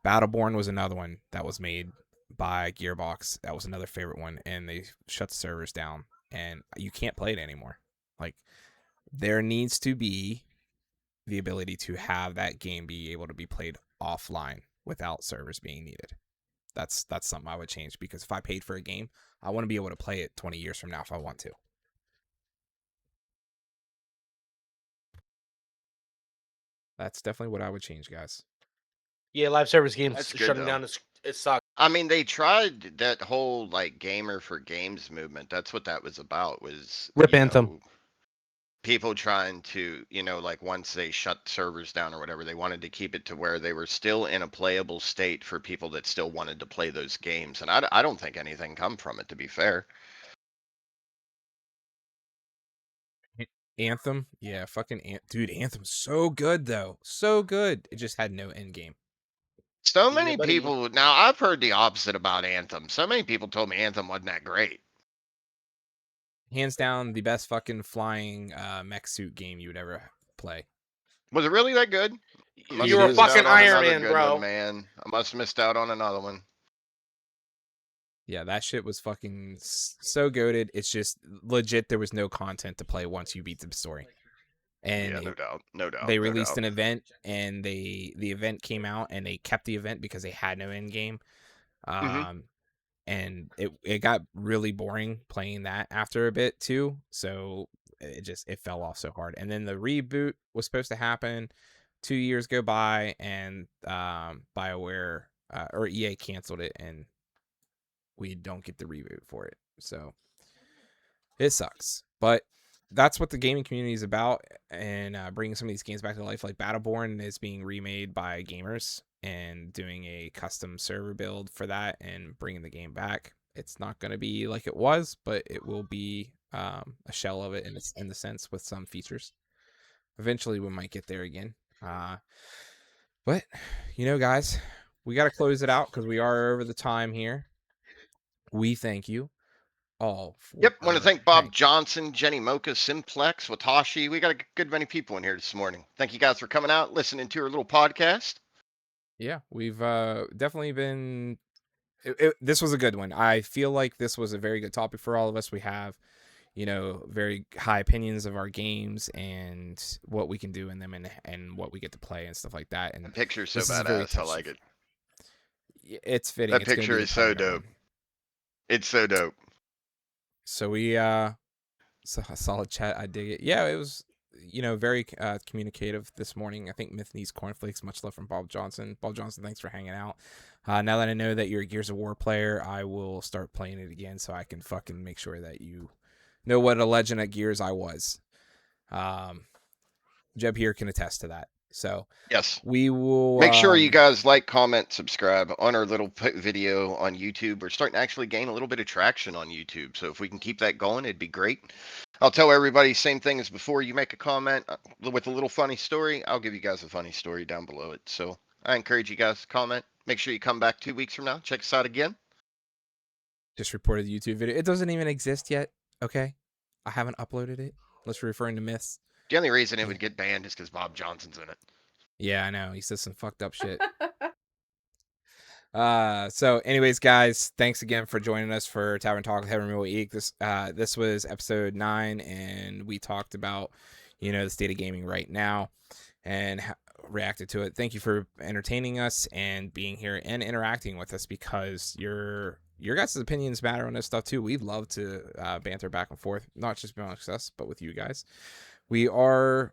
Battleborn was another one that was made by Gearbox. That was another favorite one, and they shut the servers down, and you can't play it anymore. Like, there needs to be the ability to have that game be able to be played offline without servers being needed. That's something I would change, because if I paid for a game, I want to be able to play it 20 years from now if I want to. That's definitely what I would change, guys. Yeah, live service games That's good, shutting though. down. It sucks. I mean, they tried that whole like gamer for games movement. That's what that was about. Was Rip Anthem. People trying to, like once they shut servers down or whatever, they wanted to keep it to where they were still in a playable state for people that still wanted to play those games. And I don't think anything come from it, to be fair. Anthem, yeah, fucking dude, Anthem's so good though, so good. It just had no end game. So Yeah, many buddy. people now. I've heard the opposite about Anthem. So many people told me Anthem wasn't that great. Hands down, the best fucking flying mech suit game you would ever play. Was it really that good? I must You have were missed fucking out on Iron another Man, good bro. one, man. I must have missed out on another one. Yeah, that shit was fucking so goated. It's just legit. There was no content to play once you beat the story. And Yeah, no doubt, no doubt. they no released doubt. an event, and the event came out, and they kept the event because they had no end game. And it got really boring playing that after a bit too. So it fell off so hard. And then the reboot was supposed to happen. 2 years go by, and BioWare or EA canceled it, and we don't get the reboot for it. So it sucks. But that's what the gaming community is about, and bringing some of these games back to life. Like Battleborn is being remade by gamers and doing a custom server build for that and bringing the game back. It's not going to be like it was, but it will be a shell of it in the sense with some features. Eventually we might get there again. But, guys, we got to close it out because we are over the time here. We thank you all. Yep, want to thank Bob Johnson, Jenny Mocha, Simplex, Watashi. We got a good many people in here this morning. Thank you guys for coming out, listening to our little podcast. Yeah, we've definitely been. This was a good one. I feel like this was a very good topic for all of us. We have, very high opinions of our games and what we can do in them and what we get to play and stuff like that. And the picture's so this is very badass. I like it. It's fitting. That It's picture is so dope. It's so dope. So we a solid chat. I dig it. Yeah, it was very communicative this morning. I think Myth needs cornflakes. Much love from Bob Johnson. Bob Johnson, thanks for hanging out. Now that I know that you're a Gears of War player, I will start playing it again so I can fucking make sure that you know what a legend at Gears I was. Jeb here can attest to that. So yes, we will make sure you guys like, comment, subscribe on our little video on YouTube. We're starting to actually gain a little bit of traction on YouTube. So if we can keep that going, it'd be great. I'll tell everybody same thing as before. You make a comment with a little funny story, I'll give you guys a funny story down below it. So I encourage you guys to comment. Make sure you come back 2 weeks from now. Check us out again. Just reported the YouTube video. It doesn't even exist yet. Okay, I haven't uploaded it. Unless you're referring to Myths. The only reason it would get banned is because Bob Johnson's in it. Yeah, I know. He says some fucked up shit. So anyways, guys, thanks again for joining us for Tavern Talk with Heaven Removal Eek. This was episode 9, and we talked about, the state of gaming right now and reacted to it. Thank you for entertaining us and being here and interacting with us, because your guys' opinions matter on this stuff too. We'd love to banter back and forth, not just amongst us, but with you guys. We are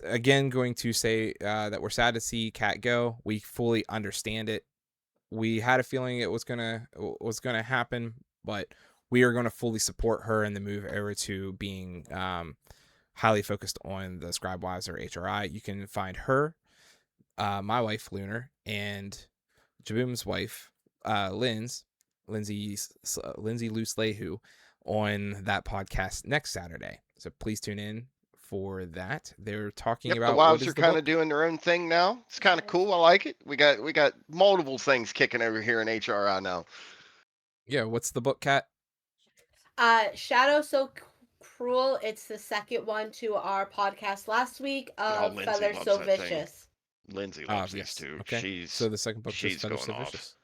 again, going to say that we're sad to see Kat go. We fully understand it. We had a feeling it was gonna happen, but we are going to fully support her in the move over to being highly focused on the Scribe Wives or HRI. You can find her, my wife Lunar, and Jaboom's wife Lindsay LouSlayWho on that podcast next Saturday. So please tune in for that. They're talking about the wives are kind of doing their own thing now. It's kind of cool. I like it. We got multiple things kicking over here in HRI now. Yeah, what's the book, Kat? Shadow So Cruel. It's the second one to our podcast last week of Feather So Vicious. Lindsay loves these two. Okay. So the second book is Feather So Vicious.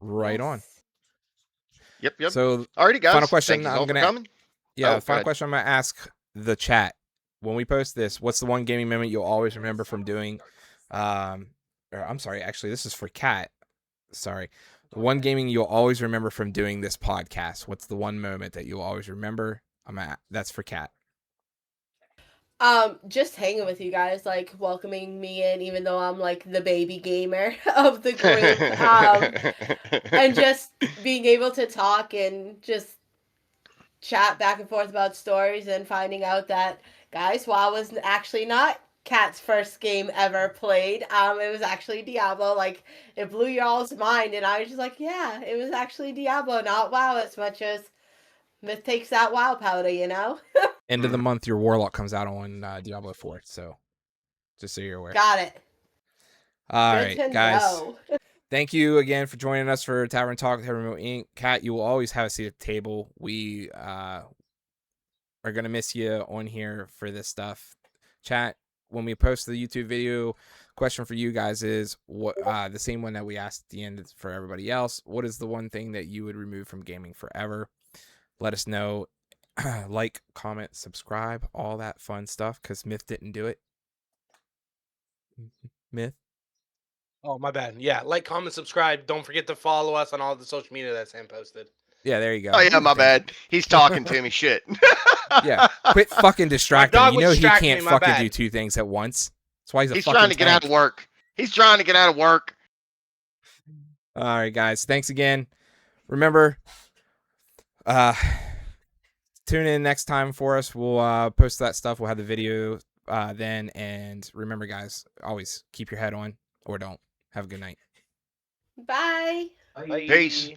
Right on. Yep. So alrighty, guys. Final question. I'm gonna. Final question. I'm gonna ask the chat when we post this. What's the one gaming moment you'll always remember from doing? I'm sorry. Actually, this is for Kat. Sorry. One gaming you'll always remember from doing this podcast. What's the one moment that you'll always remember? That's for Kat. Just hanging with you guys, like welcoming me in, even though I'm like the baby gamer of the group, and just being able to talk and just chat back and forth about stories and finding out that, guys, WoW was actually not Kat's first game ever played. It was actually Diablo. Like, it blew y'all's mind, and I was just like, yeah, it was actually Diablo, not WoW, as much as Myth takes that WoW powder, you know? End of the month, your Warlock comes out on Diablo 4, so just so you're aware. Got it. All right, guys. Thank you again for joining us for Tavern Talk with Tavern Inc. Kat, you will always have a seat at the table. We are going to miss you on here for this stuff. Chat, when we post the YouTube video, question for you guys is what the same one that we asked at the end for everybody else. What is the one thing that you would remove from gaming forever? Let us know. Like, comment, subscribe, all that fun stuff, because Myth didn't do it. Myth? Oh, my bad. Yeah, like, comment, subscribe. Don't forget to follow us on all the social media that Sam posted. Yeah, there you go. Oh, yeah, my bad. He's talking to me. Shit. Yeah, quit fucking distracting. You know he can't fucking do two things at once. That's why he's trying to get out of work. He's trying to get out of work. All right, guys. Thanks again. Remember, tune in next time for us. We'll post that stuff. We'll have the video then. And remember, guys, always keep your head on or don't. Have a good night. Bye. Peace.